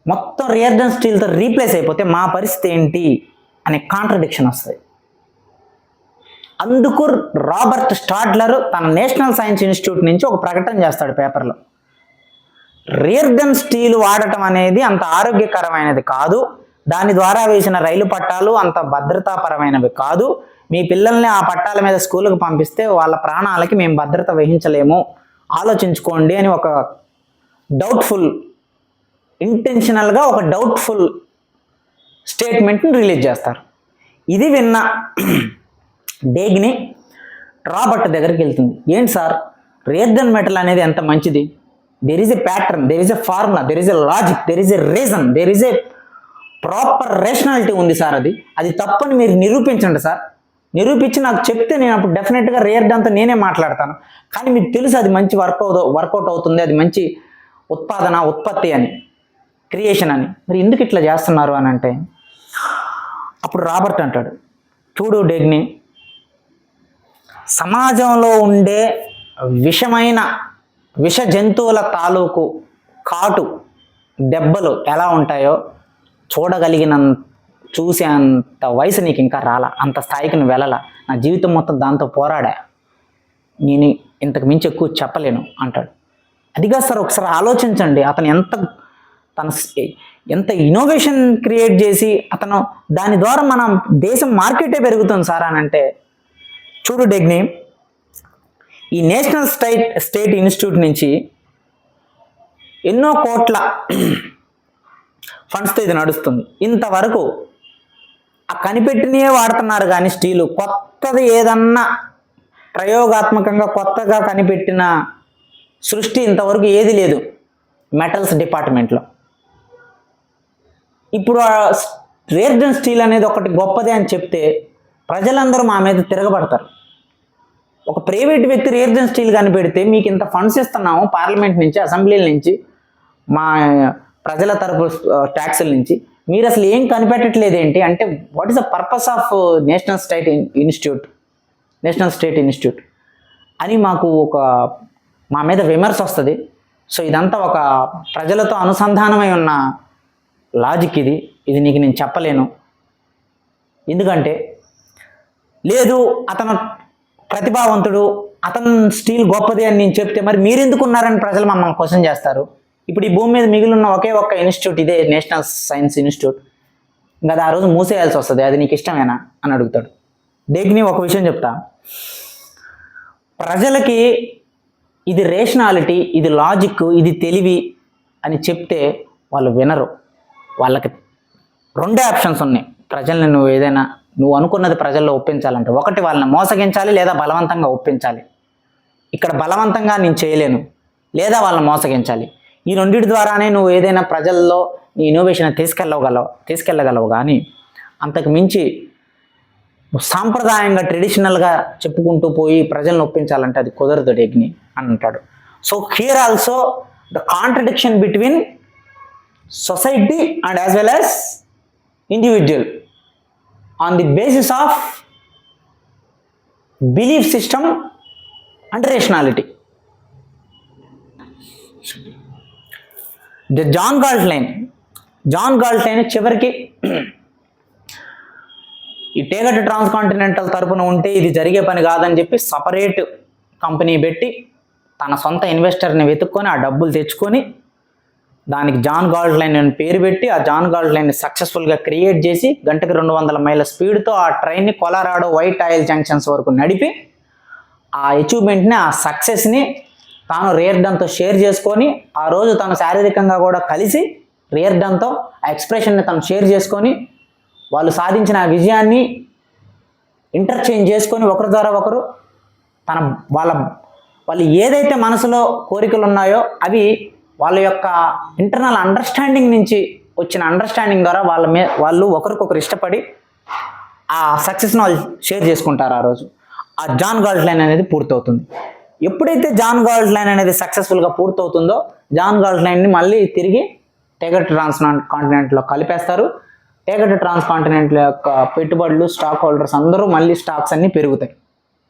మొత్తం రేర్డన్ స్టీల్తో రీప్లేస్ అయిపోతే మా పరిస్థితి ఏంటి అనే కాంట్రడిక్షన్ వస్తుంది. అందుకు రాబర్ట్ స్టాడ్లర్ తన నేషనల్ సైన్స్ ఇన్స్టిట్యూట్ నుంచి ఒక ప్రకటన చేస్తాడు పేపర్లో, రేర్డన్ స్టీల్ వాడటం అనేది అంత ఆరోగ్యకరమైనది కాదు, దాని ద్వారా వేసిన రైలు పట్టాలు అంత భద్రతాపరమైనవి కాదు, మీ పిల్లల్ని ఆ పట్టాల మీద స్కూల్కి పంపిస్తే వాళ్ళ ప్రాణాలకి మేము భద్రత వహించలేము, ఆలోచించుకోండి అని ఒక డౌట్ఫుల్, ఇంటెన్షనల్గా ఒక డౌట్ఫుల్ స్టేట్మెంట్ని రిలీజ్ చేస్తారు. ఇది విన్న డేగ్ని రాబర్ట్ దగ్గరికి వెళ్తుంది. ఏంటి సార్, రేర్డన్ మెటల్ అనేది ఎంత మంచిది, there is a pattern, there is a formula, there is a logic, there is a reason, there is a proper rationality ఉంది సార్, అది తప్పని మీరు నిరూపించండి సార్, నిరూపించి నాకు చెప్తే నేను అప్పుడు డెఫినెట్గా రేర్డన్తో నేనే మాట్లాడతాను, కానీ మీకు తెలుసు అది మంచి వర్కౌట్ అవుతుంది, అది మంచి ఉత్పత్తి అని, క్రియేషన్ అని, మరి ఎందుకు ఇట్లా చేస్తున్నారు అని అంటే అప్పుడు రాబర్ట్ అంటాడు, చూడు డెగ్ని, సమాజంలో ఉండే విష జంతువుల తాలూకు కాటు దెబ్బలు ఎలా ఉంటాయో చూసేంత వయసు నీకు ఇంకా రాలా, అంత స్థాయికి నువ్వు వెళ్ళాలా, నా జీవితం మొత్తం దాంతో పోరాడా, నేను ఇంతకు మించి ఎక్కువ చెప్పలేను అంటాడు. అదిగా సార్, ఒకసారి ఆలోచించండి, అతను ఎంత ఇన్నోవేషన్ క్రియేట్ చేసి అతను దాని ద్వారా మన దేశం మార్కెటే పెరుగుతుంది సార్ అని అంటే, చూడు డెగ్ని, ఈ నేషనల్ స్టేట్ ఇన్స్టిట్యూట్ నుంచి ఎన్నో కోట్ల ఫండ్స్తో ఇది నడుస్తుంది. ఇంతవరకు ఆ కనిపెట్టినయే వాడుతున్నారు కానీ స్టీలు కొత్తది ఏదన్నా ప్రయోగాత్మకంగా కొత్తగా కనిపెట్టిన సృష్టి ఇంతవరకు ఏది లేదు మెటల్స్ డిపార్ట్మెంట్లో. ఇప్పుడు రేర్డన్ స్టీల్ అనేది ఒకటి గొప్పదే అని చెప్తే ప్రజలందరూ మా మీద తిరగబడతారు. ఒక ప్రైవేట్ వ్యక్తి రేర్డన్ స్టీల్ కనిపెడితే మీకు ఇంత ఫండ్స్ ఇస్తున్నాము పార్లమెంట్ నుంచి, అసెంబ్లీల నుంచి, మా ప్రజల తరపు ట్యాక్సుల నుంచి, మీరు అసలు ఏం కనిపెట్టట్లేదు ఏంటి అంటే what is the purpose of national state institute అని మాకు మా మీద విమర్శ వస్తుంది. సో ఇదంతా ఒక ప్రజలతో అనుసంధానమై ఉన్న లాజిక్. ఇది నీకు నేను చెప్పలేను. ఎందుకంటే లేదు అతను ప్రతిభావంతుడు, అతను స్టీల్ గొప్పది అని నేను చెప్తే మరి మీరెందుకు ఉన్నారని ప్రజలు మమ్మల్ని క్వశ్చన్ చేస్తారు. ఇప్పుడు ఈ భూమి మీద మిగిలిన ఒకే ఒక్క ఇన్స్టిట్యూట్ ఇదే నేషనల్ సైన్స్ ఇన్స్టిట్యూట్. ఇంకా ఆ రోజు మూసేయాల్సి వస్తుంది. అది నీకు ఇష్టమేనా అని అడుగుతాడు. డేగ్ని ఒక విషయం చెప్తా, ప్రజలకి ఇది రేషనాలిటీ, ఇది లాజిక్, ఇది తెలివి అని చెప్తే వాళ్ళు వినరు. వాళ్ళకి రెండే ఆప్షన్స్ ఉన్నాయి. ప్రజల్ని నువ్వు అనుకున్నది ప్రజల్లో ఒప్పించాలంటే ఒకటి వాళ్ళని మోసగించాలి లేదా బలవంతంగా ఒప్పించాలి. ఇక్కడ బలవంతంగా నేను చేయలేను, లేదా వాళ్ళని మోసగించాలి. ఈ రెండింటి ద్వారానే నువ్వు ఏదైనా ప్రజల్లో నీ ఇన్నోవేషన్ తీసుకెళ్ళగలవు. కానీ అంతకు మించి సాంప్రదాయంగా ట్రెడిషనల్గా చెప్పుకుంటూ పోయి ప్రజలను ఒప్పించాలంటే అది కుదరదు డెగ్ని అని అంటాడు. So here also the contradiction between society and as well as individual on the basis of belief system and rationality. The John Galtline చివరికి ఈ టేగట్ ట్రాన్స్కాంటినెంటల్ తరపున ఉంటే ఇది జరిగే పని కాదని చెప్పి సపరేట్ కంపెనీ పెట్టి తన సొంత ఇన్వెస్టర్ని వెతుక్కొని ఆ డబ్బులు తెచ్చుకొని దానికి జాన్ గాల్ట్లైన్ అని పేరు పెట్టి ఆ జాన్ గాల్ట్లైన్ని సక్సెస్ఫుల్గా క్రియేట్ చేసి గంటకి 200 మైళ్ళ స్పీడ్తో ఆ ట్రైన్ని కొలరాడో వైట్ ఆయిల్ జంక్షన్స్ వరకు నడిపి ఆ అచీవ్మెంట్ని, ఆ సక్సెస్ని తాను రియార్డన్తో షేర్ చేసుకొని ఆ రోజు తను శారీరకంగా కూడా కలిసి రియార్డన్తో ఆ ఎక్స్ప్రెషన్ని తను షేర్ చేసుకొని వాళ్ళు సాధించిన ఆ విజయాన్ని ఇంటర్చేంజ్ చేసుకొని ఒకరి ద్వారా ఒకరు వాళ్ళు ఏదైతే మనసులో కోరికలు ఉన్నాయో అవి వాళ్ళ యొక్క ఇంటర్నల్ అండర్స్టాండింగ్ నుంచి వచ్చిన అండర్స్టాండింగ్ ద్వారా వాళ్ళు ఒకరికొకరు ఇష్టపడి ఆ సక్సెస్ని వాళ్ళు షేర్ చేసుకుంటారు. ఆ రోజు ఆ జాన్ గాల్ట్లైన్ అనేది పూర్తవుతుంది. ఎప్పుడైతే జాన్ గాల్ట్లైన్ అనేది సక్సెస్ఫుల్గా పూర్తవుతుందో జాన్ గాల్ట్లైన్ని మళ్ళీ తిరిగి టేగట్ ట్రాన్స్కాంటినెంట్లో కలిపేస్తారు. టేగట్ ట్రాన్స్కాంటినెంట్ల యొక్క పెట్టుబడులు, స్టాక్ హోల్డర్స్ అందరూ మళ్ళీ స్టాక్స్ అన్నీ పెరుగుతాయి.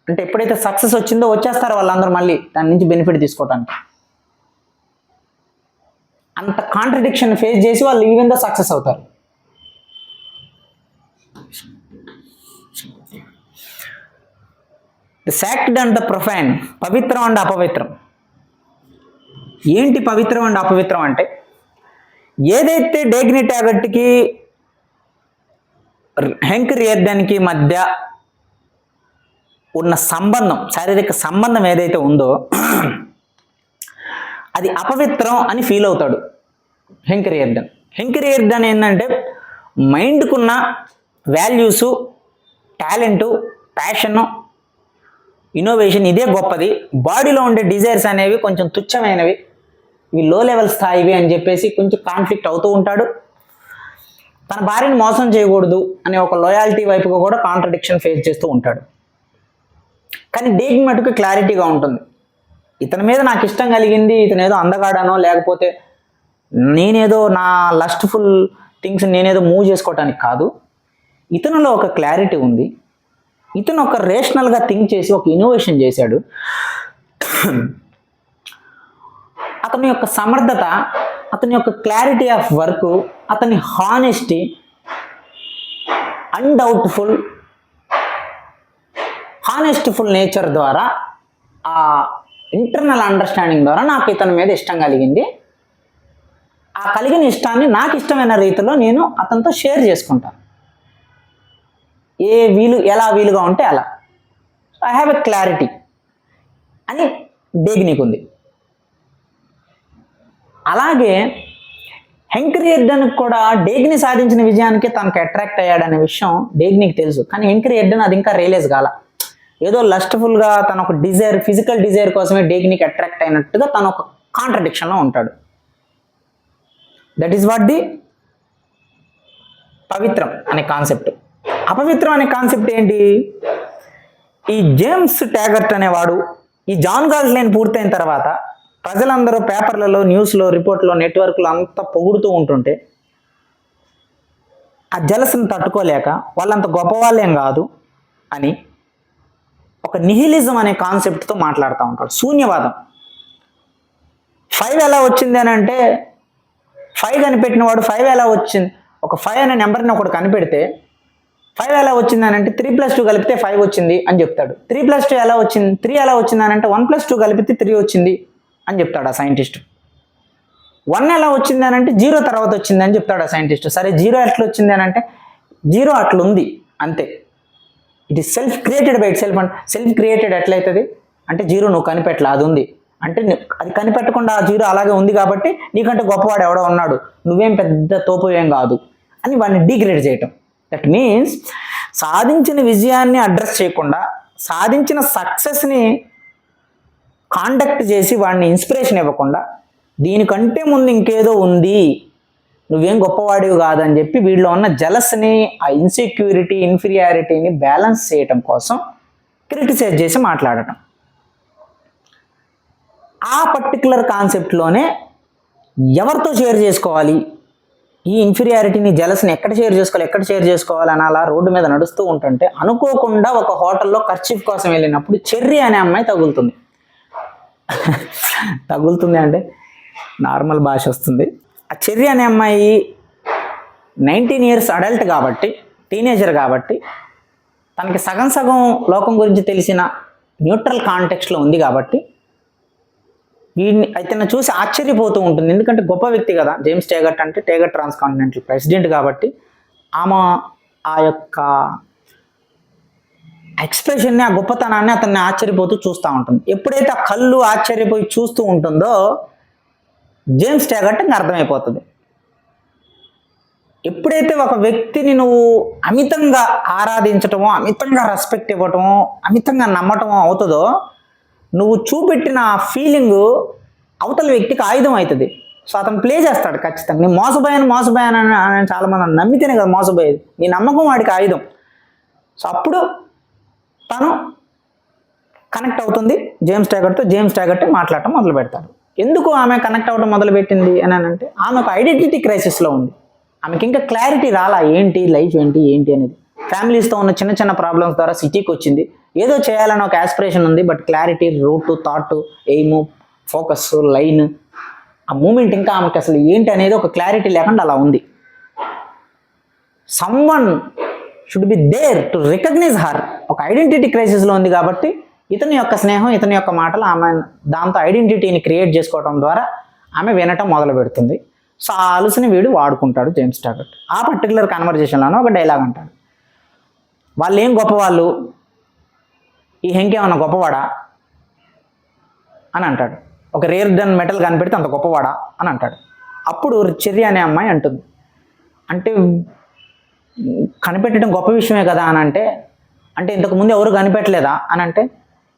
అంటే ఎప్పుడైతే సక్సెస్ వచ్చిందో వచ్చేస్తారో వాళ్ళందరూ మళ్ళీ దాని నుంచి బెనిఫిట్ తీసుకోవడానికి. అంత కాంట్రడిక్షన్ ఫేస్ చేసి వాళ్ళు ఈవెన్ దో సక్సెస్ అవుతారు. The sacred and the profane, పవిత్రం అండ్ అపవిత్రం. ఏంటి పవిత్రం అండ్ అపవిత్రం అంటే ఏదైతే డేగ్ని ట్యాగట్కి హెంక్ రియార్డన్కి మధ్య ఉన్న సంబంధం, శారీరక సంబంధం ఏదైతే ఉందో అది అపవిత్రం అని ఫీల్ అవుతాడు హెంక్ రియార్డన్. హెంక్ రియార్డన్ ఏంటంటే మైండ్కున్న వాల్యూసు, టాలెంటు, ప్యాషను, ఇన్నోవేషన్ ఇదే గొప్పది. బాడీలో ఉండే డిజైర్స్ అనేవి కొంచెం తుచ్చమైనవి, ఇవి లో లెవెల్ స్థాయివి అని చెప్పేసి కొంచెం కాన్ఫ్లిక్ట్ అవుతూ ఉంటాడు. తన భార్యని మోసం చేయకూడదు అనే ఒక లాయాలిటీ వైపుగా కూడా కాంట్రడిక్షన్ ఫేస్ చేస్తూ ఉంటాడు. కానీ డేగ్ని మటుకు క్లారిటీగా ఉంటుంది. ఇతని మీద నాకు ఇష్టం కలిగింది, ఇతను ఏదో అందగాడనో లేకపోతే నేనేదో నా లస్ట్ఫుల్ థింగ్స్ నేనేదో మూవ్ చేసుకోవటానికి కాదు. ఇతనిలో ఒక క్లారిటీ ఉంది. ఇతను ఒక రేషనల్గా థింక్ చేసి ఒక ఇన్నోవేషన్ చేశాడు. అతని యొక్క సమర్థత, అతని యొక్క క్లారిటీ ఆఫ్ వర్క్, అతని హానెస్టీ, హానెస్ట్ఫుల్ నేచర్ ద్వారా, ఆ ఇంటర్నల్ అండర్స్టాండింగ్ ద్వారా నాకు ఇతని మీద ఇష్టం కలిగింది. ఆ కలిగిన ఇష్టాన్ని నాకు ఇష్టమైన రీతిలో నేను అతనితో షేర్ చేసుకుంటాను. ఎలా వీలుగా ఉంటే అలా. ఐ హ్యావ్ ఎ క్లారిటీ అని డేగ్నికి ఉంది. అలాగే హెంక్రీ ఎడ్డన్ కూడా డేగ్ని సాధించిన విజయానికి తనకు అట్రాక్ట్ అయ్యాడనే విషయం డేగ్నికి తెలుసు. కానీ హెంక్రీ ఎడ్డన్ అది ఇంకా రియలైజ్ కాల. ఏదో లస్ట్ఫుల్గా తన ఒక డిజైర్, ఫిజికల్ డిజైర్ కోసమే డేగ్నికి అట్రాక్ట్ అయినట్టుగా తను ఒక కాంట్రడిక్షన్లో ఉంటాడు. దట్ ఈస్ వాట్ ది పవిత్రం అనే కాన్సెప్ట్. అపవిత్రం అనే కాన్సెప్ట్ ఏంటి? ఈ జేమ్స్ ట్యాగర్ట్ అనేవాడు ఈ జాన్ గాల్స్ లైన్ పూర్తయిన తర్వాత ప్రజలందరూ పేపర్లలో, న్యూస్లో, రిపోర్ట్లో, నెట్వర్క్లో అంతా పొగుడుతూ ఉంటుంటే ఆ జలస్ని తట్టుకోలేక వాళ్ళంత గొప్పవాళ్ళేం కాదు అని ఒక నిహిలిజం అనే కాన్సెప్ట్తో మాట్లాడుతూ ఉంటాడు. శూన్యవాదం. 5 ఎలా వచ్చింది అని అంటే 5 కనిపెట్టిన వాడు 5 ఎలా వచ్చింది, ఒక 5 అనే నెంబర్ని ఒకటి కనిపెడితే 5 ఎలా వచ్చింది అని అంటే 3+2 కలిపితే 5 వచ్చింది అని చెప్తాడు. 3+2 ఎలా వచ్చింది, 3 ఎలా వచ్చింది అని అంటే 1+2 కలిపితే 3 వచ్చింది అని చెప్తాడు ఆ సైంటిస్ట్. 1 ఎలా వచ్చింది అని అంటే 0 తర్వాత వచ్చింది అని చెప్తాడు ఆ సైంటిస్ట్. సరే 0 ఎట్లా వచ్చింది అని అంటే 0 అట్లుంది అంతే. It is self created by it self. అంటే సెల్ఫ్ క్రియేటెడ్ ఎట్లయితుంది అంటే 0 నువ్వు కనిపెట్టలే, అది ఉంది అంటే అది కనిపెట్టకుండా ఆ 0 అలాగే ఉంది కాబట్టి నీకంటే గొప్పవాడు ఎవడో ఉన్నాడు, నువ్వేం పెద్ద తోపువేం కాదు అని వాడిని డిగ్రేడ్ చేయటం. దట్ మీన్స్ సాధించిన విజయాన్ని అడ్రస్ చేయకుండా సాధించిన సక్సెస్ని కాండక్ట్ చేసి వాడిని ఇన్స్పిరేషన్ ఇవ్వకుండా దీనికంటే ముందు ఇంకేదో ఉంది, నువ్వేం గొప్పవాడివి కాదని చెప్పి వీళ్ళలో ఉన్న జలస్ని, ఆ ఇన్సెక్యూరిటీ, ఇన్ఫీరియారిటీని బ్యాలెన్స్ చేయటం కోసం క్రిటిసైజ్ చేసి మాట్లాడటం. ఆ పర్టికులర్ కాన్సెప్ట్లోనే ఎవరితో షేర్ చేసుకోవాలి, ఈ ఇన్ఫీరియారిటీని, జలస్ని ఎక్కడ షేర్ చేసుకోవాలి అని అలా రోడ్డు మీద నడుస్తూ ఉంటుంటే అనుకోకుండా ఒక హోటల్లో కర్చీఫ్ కోసం వెళ్ళినప్పుడు చెర్రీ అనే అమ్మాయి తగులుతుంది. తగులుతుంది అంటే నార్మల్ భాష వస్తుంది. ఆ చెర్రీ అనే అమ్మాయి 19 years అడల్ట్ కాబట్టి, టీనేజర్ కాబట్టి తనకి సగం సగం లోకం గురించి తెలిసిన న్యూట్రల్ కాంటెక్స్ట్లో ఉంది కాబట్టి వీడిని అయితే చూసి ఆశ్చర్యపోతూ ఉంటుంది. ఎందుకంటే గొప్ప వ్యక్తి కదా జేమ్స్ ట్యాగర్ట్ అంటే, ట్యాగర్ట్ ట్రాన్స్కాంటినెంటల్ ప్రెసిడెంట్ కాబట్టి ఆమె ఆ యొక్క ఎక్స్ప్రెషన్ని, ఆ గొప్పతనాన్ని అతన్ని ఆశ్చర్యపోతూ చూస్తూ ఉంటుంది. ఎప్పుడైతే ఆ కళ్ళు ఆశ్చర్యపోయి చూస్తూ ఉంటుందో జేమ్స్ ట్యాగర్ట్ ఇంకా అర్థమైపోతుంది. ఎప్పుడైతే ఒక వ్యక్తిని నువ్వు అమితంగా ఆరాధించటమో, అమితంగా రెస్పెక్ట్ ఇవ్వటమో, అమితంగా నమ్మటమో అవుతుందో నువ్వు చూపెట్టిన ఆ ఫీలింగు అవతల వ్యక్తికి ఆయుధం అవుతుంది. సో అతను ప్లే చేస్తాడు ఖచ్చితంగా. నేను మోసపోయాను అని చాలామంది నమ్మితేనే కదా మోసపోయేది. నీ నమ్మకం వాడికి ఆయుధం. సో అప్పుడు తను కనెక్ట్ అవుతుంది జేమ్స్ ట్యాగర్ట్తో. జేమ్స్ ట్యాగర్ట్ మాట్లాడటం మొదలు పెడతాడు. ఎందుకు ఆమె కనెక్ట్ అవ్వడం మొదలుపెట్టింది అని అంటే ఆమెకు ఐడెంటిటీ క్రైసిస్లో ఉంది. ఆమెకి ఇంకా క్లారిటీ రాలా, ఏంటి లైఫ్ ఏంటి అనేది. ఫ్యామిలీస్తో ఉన్న చిన్న చిన్న ప్రాబ్లమ్స్ ద్వారా సిటీకి వచ్చింది. ఏదో చేయాలని ఒక యాస్పిరేషన్ ఉంది, but clarity, root, thought, aim, focus, line, ఆ మూమెంట్ ఇంకా ఆమెకి అసలు ఏంటి అనేది ఒక క్లారిటీ లేకుండా అలా ఉంది. Someone should be there to recognize her. ఒక ఐడెంటిటీ క్రైసిస్లో ఉంది కాబట్టి ఇతని యొక్క స్నేహం, ఇతని యొక్క మాటలు ఆమె దాంతో ఐడెంటిటీని క్రియేట్ చేసుకోవడం ద్వారా ఆమె వినటం మొదలు పెడుతుంది. సో ఆ అలుసుని వీడు వాడుకుంటాడు జేమ్స్ ట్యాగర్ట్. ఆ పర్టికులర్ కన్వర్జేషన్లోనే ఒక డైలాగ్ అంటాడు, వాళ్ళు ఏం గొప్పవాళ్ళు, ఈ హెంకేమన్నా గొప్పవాడా అని అంటాడు. ఒక రేర్ డన్ మెటల్ కనిపెడితే అంత గొప్పవాడా అని అంటాడు. అప్పుడు చెర్రీ అనే అమ్మాయి అంటుంది, అంటే కనిపెట్టడం గొప్ప విషయమే కదా అని అంటే ఇంతకుముందు ఎవరు కనిపెట్టలేదా అని అంటే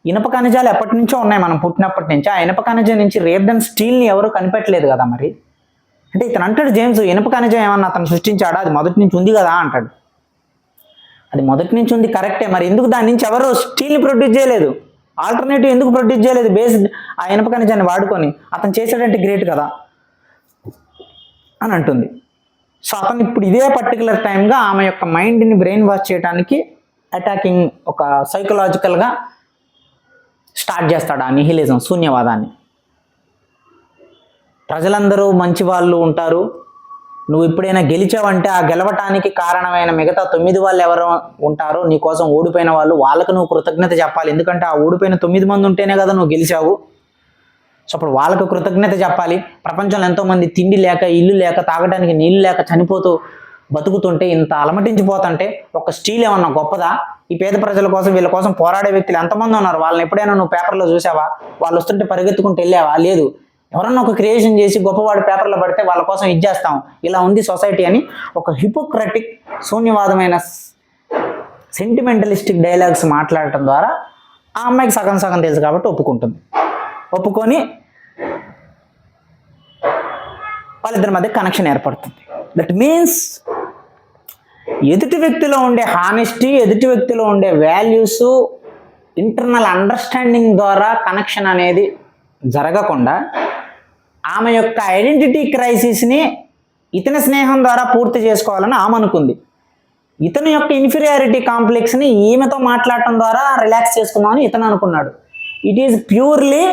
ఇనప ఖనిజాలు ఎప్పటి నుంచో ఉన్నాయి, మనం పుట్టినప్పటి నుంచి. ఆ ఇనప ఖనిజం నుంచి రేర్ డన్ స్టీల్ని ఎవరు కనిపెట్టలేదు కదా మరి. అంటే ఇతను అంటాడు జేమ్స్, ఇనప ఖనిజం ఏమన్నా అతను సృష్టించాడా, అది మొదటి నుంచి ఉంది కదా అంటాడు. అది మొదటి నుంచి ఉంది కరెక్టే, మరి ఎందుకు దాని నుంచి ఎవరు స్టీల్ని ప్రొడ్యూస్ చేయలేదు, ఆల్టర్నేటివ్ ఎందుకు ప్రొడ్యూస్ చేయలేదు బేస్డ్ ఆ ఇనప ఖనిజాన్ని వాడుకొని? అతను చేసాడంటే గ్రేట్ కదా అని అంటుంది. సో అతను ఇప్పుడు ఇదే పర్టికులర్ టైంగా ఆమె యొక్క మైండ్ని బ్రెయిన్ వాష్ చేయడానికి అటాకింగ్, ఒక సైకలాజికల్గా స్టార్ట్ చేస్తాడు ఆ నిహిలిజం, శూన్యవాదాన్ని. ప్రజలందరూ మంచి వాళ్ళు ఉంటారు, నువ్వు ఎప్పుడైనా గెలిచావంటే ఆ గెలవటానికి కారణమైన మిగతా 9 వాళ్ళు ఎవరు ఉంటారో నీకోసం ఓడిపోయిన వాళ్ళు, వాళ్ళకు నువ్వు కృతజ్ఞత చెప్పాలి. ఎందుకంటే ఆ ఓడిపోయిన 9 మంది ఉంటేనే కదా నువ్వు గెలిచావు. సో అప్పుడు వాళ్ళకు కృతజ్ఞత చెప్పాలి. ప్రపంచంలో ఎంతోమంది తిండి లేక, ఇల్లు లేక, తాగడానికి నీళ్ళు లేక చనిపోతూ బతుకుతుంటే, ఇంత అలమటించిపోతుంటే ఒక స్టీల్ ఏమన్నా గొప్పదా? ఈ పేద ప్రజల కోసం, వీళ్ళ కోసం పోరాడే వ్యక్తులు ఎంతమంది ఉన్నారు, వాళ్ళని ఎప్పుడైనా నువ్వు పేపర్లో చూసావా? వాళ్ళు వస్తుంటే పరిగెత్తుకుంటూ వెళ్ళావా? లేదు. ఎవరన్నా ఒక క్రియేషన్ చేసి గొప్పవాడు పేపర్లో పడితే వాళ్ళ కోసం ఇచ్చేస్తాం, ఇలా ఉంది సొసైటీ అని ఒక హిపోక్రటిక్ శూన్యవాదమైన సెంటిమెంటలిస్టిక్ డైలాగ్స్ మాట్లాడటం ద్వారా ఆ అమ్మాయికి సగం సగం తెలుసు కాబట్టి ఒప్పుకుంటుంది. ఒప్పుకొని వాళ్ళిద్దరి మధ్య కనెక్షన్ ఏర్పడుతుంది. దట్ మీన్స్ ఎదుటి వ్యక్తిలో ఉండే హానెస్టీ, ఎదుటి వ్యక్తిలో ఉండే వాల్యూస్, ఇంటర్నల్ అండర్స్టాండింగ్ ద్వారా కనెక్షన్ అనేది జరగకుండా ఆమె యొక్క ఐడెంటిటీ క్రైసిస్ని ఇతని స్నేహం ద్వారా పూర్తి చేసుకోవాలని ఆమె అనుకుంది. ఇతని యొక్క ఇన్ఫీరియారిటీ కాంప్లెక్స్ని ఈమెతో మాట్లాడటం ద్వారా రిలాక్స్ చేసుకుందామని ఇతను అనుకున్నాడు. It is purely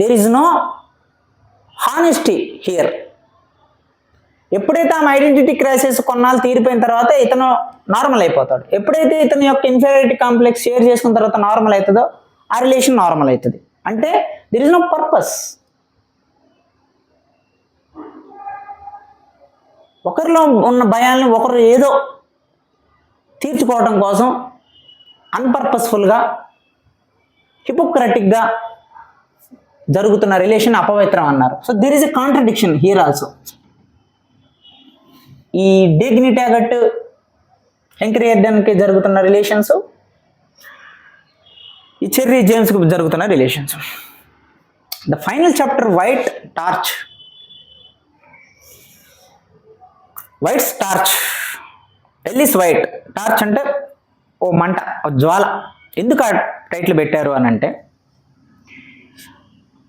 there is no honesty here. ఎప్పుడైతే ఆమె ఐడెంటిటీ క్రైసిస్ కొన్నాళ్ళు తీరిపోయిన తర్వాత ఇతను నార్మల్ అయిపోతాడు. ఎప్పుడైతే ఇతని యొక్క ఇన్ఫీరియారిటీ కాంప్లెక్స్ షేర్ చేసుకున్న తర్వాత నార్మల్ అవుతుందో ఆ రిలేషన్ నార్మల్ అవుతుంది. అంటే దెర్ ఇస్ నో పర్పస్. ఒకరిలో ఉన్న భయాల్ని ఒకరు ఏదో తీర్చుకోవడం కోసం అన్పర్పస్ఫుల్గా, హిపోక్రటిక్గా జరుగుతున్న రిలేషన్ అపవిత్రం అన్నారు. So there is a contradiction here also. ఈ డిగ్ని ట్యాగట్, హెంక్రీ ఎర్డన్కి జరుగుతున్న రిలేషన్స్, ఈ చెర్రీ జేమ్స్కి జరుగుతున్న relations. The final chapter white torch. Whites torch, Ellis white. Torch అంటే ఓ మంట, ఓ జ్వాల. ఎందుకు ఆ టైటిల్ పెట్టారు అని అంటే,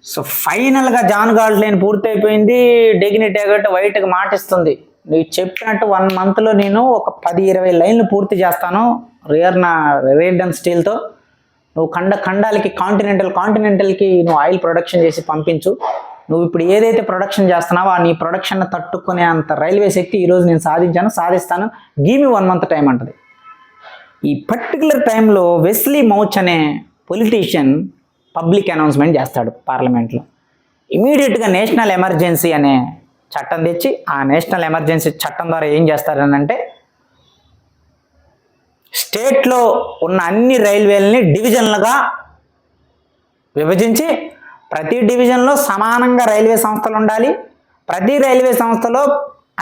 సో ఫైనల్గా జాన్ గాల్ట్లేన్ పూర్తయిపోయింది. డిగ్ని ట్యాగట్ వైట్కి మాటిస్తుంది, నువ్వు చెప్పినట్టు 1 monthలో నేను ఒక 10-20 లైన్లు పూర్తి చేస్తాను రేర్డన్ స్టీల్తో. నువ్వు ఖండాలకి కాంటినెంటల్కి నువ్వు ఆయిల్ ప్రొడక్షన్ చేసి పంపించు. నువ్వు ఇప్పుడు ఏదైతే ప్రొడక్షన్ చేస్తున్నావో నీ ప్రొడక్షన్ తట్టుకునే అంత రైల్వే శక్తి ఈరోజు నేను సాధిస్తాను, గివ్ మీ 1 month టైం అంటది. ఈ పర్టికులర్ టైంలో వెస్లీ మౌచ్ అనే పొలిటీషియన్ పబ్లిక్ అనౌన్స్మెంట్ చేస్తాడు పార్లమెంట్లో. ఇమీడియట్గా నేషనల్ ఎమర్జెన్సీ అనే చట్టం తెచ్చి, ఆ నేషనల్ ఎమర్జెన్సీ చట్టం ద్వారా ఏం చేస్తారనంటే, స్టేట్లో ఉన్న అన్ని రైల్వేలని డివిజన్లుగా విభజించి ప్రతి డివిజన్లో సమానంగా రైల్వే సంస్థలు ఉండాలి. ప్రతి రైల్వే సంస్థలో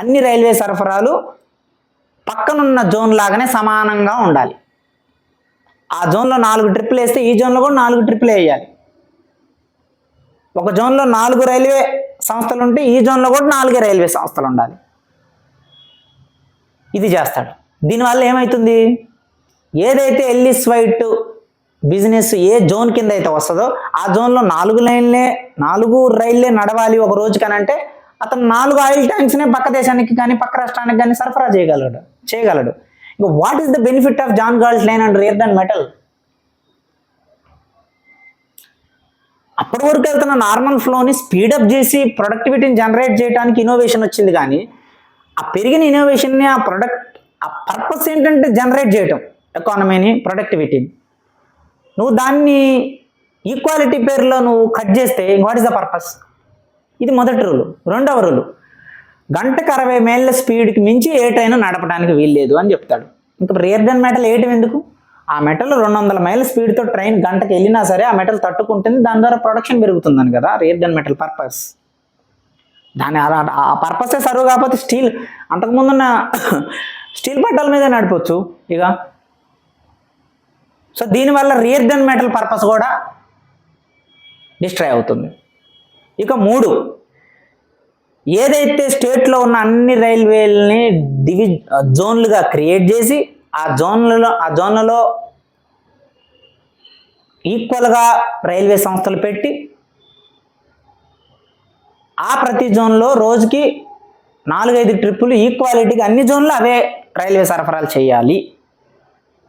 అన్ని రైల్వే సరఫరాలు పక్కనున్న జోన్ లాగానే సమానంగా ఉండాలి. ఆ జోన్లో 4 ట్రిప్పులు వేస్తే ఈ జోన్లో కూడా 4 ట్రిప్పులు వేయాలి. ఒక జోన్లో 4 రైల్వే సంస్థలు ఉంటే ఈ జోన్లో కూడా 4 రైల్వే సంస్థలు ఉండాలి. ఇది చేస్తాడు. దీనివల్ల ఏమవుతుంది, ఏదైతే ఎల్లిస్ వైట్ బిజినెస్ ఏ జోన్ కింద అయితే వస్తుందో ఆ జోన్లో 4 రైళ్ళే నడవాలి ఒక రోజుకనంటే అతను 4 ఆయిల్ ట్యాంక్స్నే పక్క దేశానికి కానీ పక్క రాష్ట్రానికి కానీ సరఫరా చేయగలడు. ఇంకా what is the benefit of John Galt Line and Rearden metal? అప్పటి వరకు వెళ్తున్న నార్మల్ ఫ్లోని స్పీడప్ చేసి ప్రొడక్టివిటీని జనరేట్ చేయడానికి ఇన్నోవేషన్ వచ్చింది. కానీ ఆ పెరిగిన ఇన్నోవేషన్ని ఆ పర్పస్ ఏంటంటే జనరేట్ చేయటం ఎకానమీని, ప్రొడక్టివిటీని. నువ్వు దాన్ని ఈక్వాలిటీ పేరులో నువ్వు కట్ చేస్తే వాట్ ఈస్ ద పర్పస్? ఇది మొదటి రూలు. రెండవ రూలు, గంటకు 60 మైళ్ళ స్పీడ్కి మించి ఏ ట్రైన్ నడపడానికి వీల్లేదు అని చెప్తాడు. ఇంకా రేర్డన్ మెటల్ వేయటం ఎందుకు? ఆ మెటల్ 200 మైళ్ళ స్పీడ్తో ట్రైన్ గంటకు వెళ్ళినా సరే ఆ మెటల్ తట్టుకుంటుంది, దాని ద్వారా ప్రొడక్షన్ పెరుగుతుందని కదా రేర్డన్ మెటల్ పర్పస్. దాని ఆ పర్పసే సర్వ్ కాకపోతే స్టీల్ అంతకుముందున్న స్టీల్ పట్టాల మీదే నడిపొచ్చు ఇక. సో దీనివల్ల రేర్డన్ మెటల్ పర్పస్ కూడా డిస్ట్రాయ్ అవుతుంది. ఇక 3, ఏదైతే స్టేట్లో ఉన్న అన్ని రైల్వేలని జోన్లుగా క్రియేట్ చేసి ఆ జోన్లలో ఈక్వల్గా రైల్వే సంస్థలు పెట్టి ఆ ప్రతి జోన్లో రోజుకి 4-5 ట్రిప్పులు ఈక్వాలిటీగా అన్ని జోన్లు అవే రైల్వే సరఫరాలు చేయాలి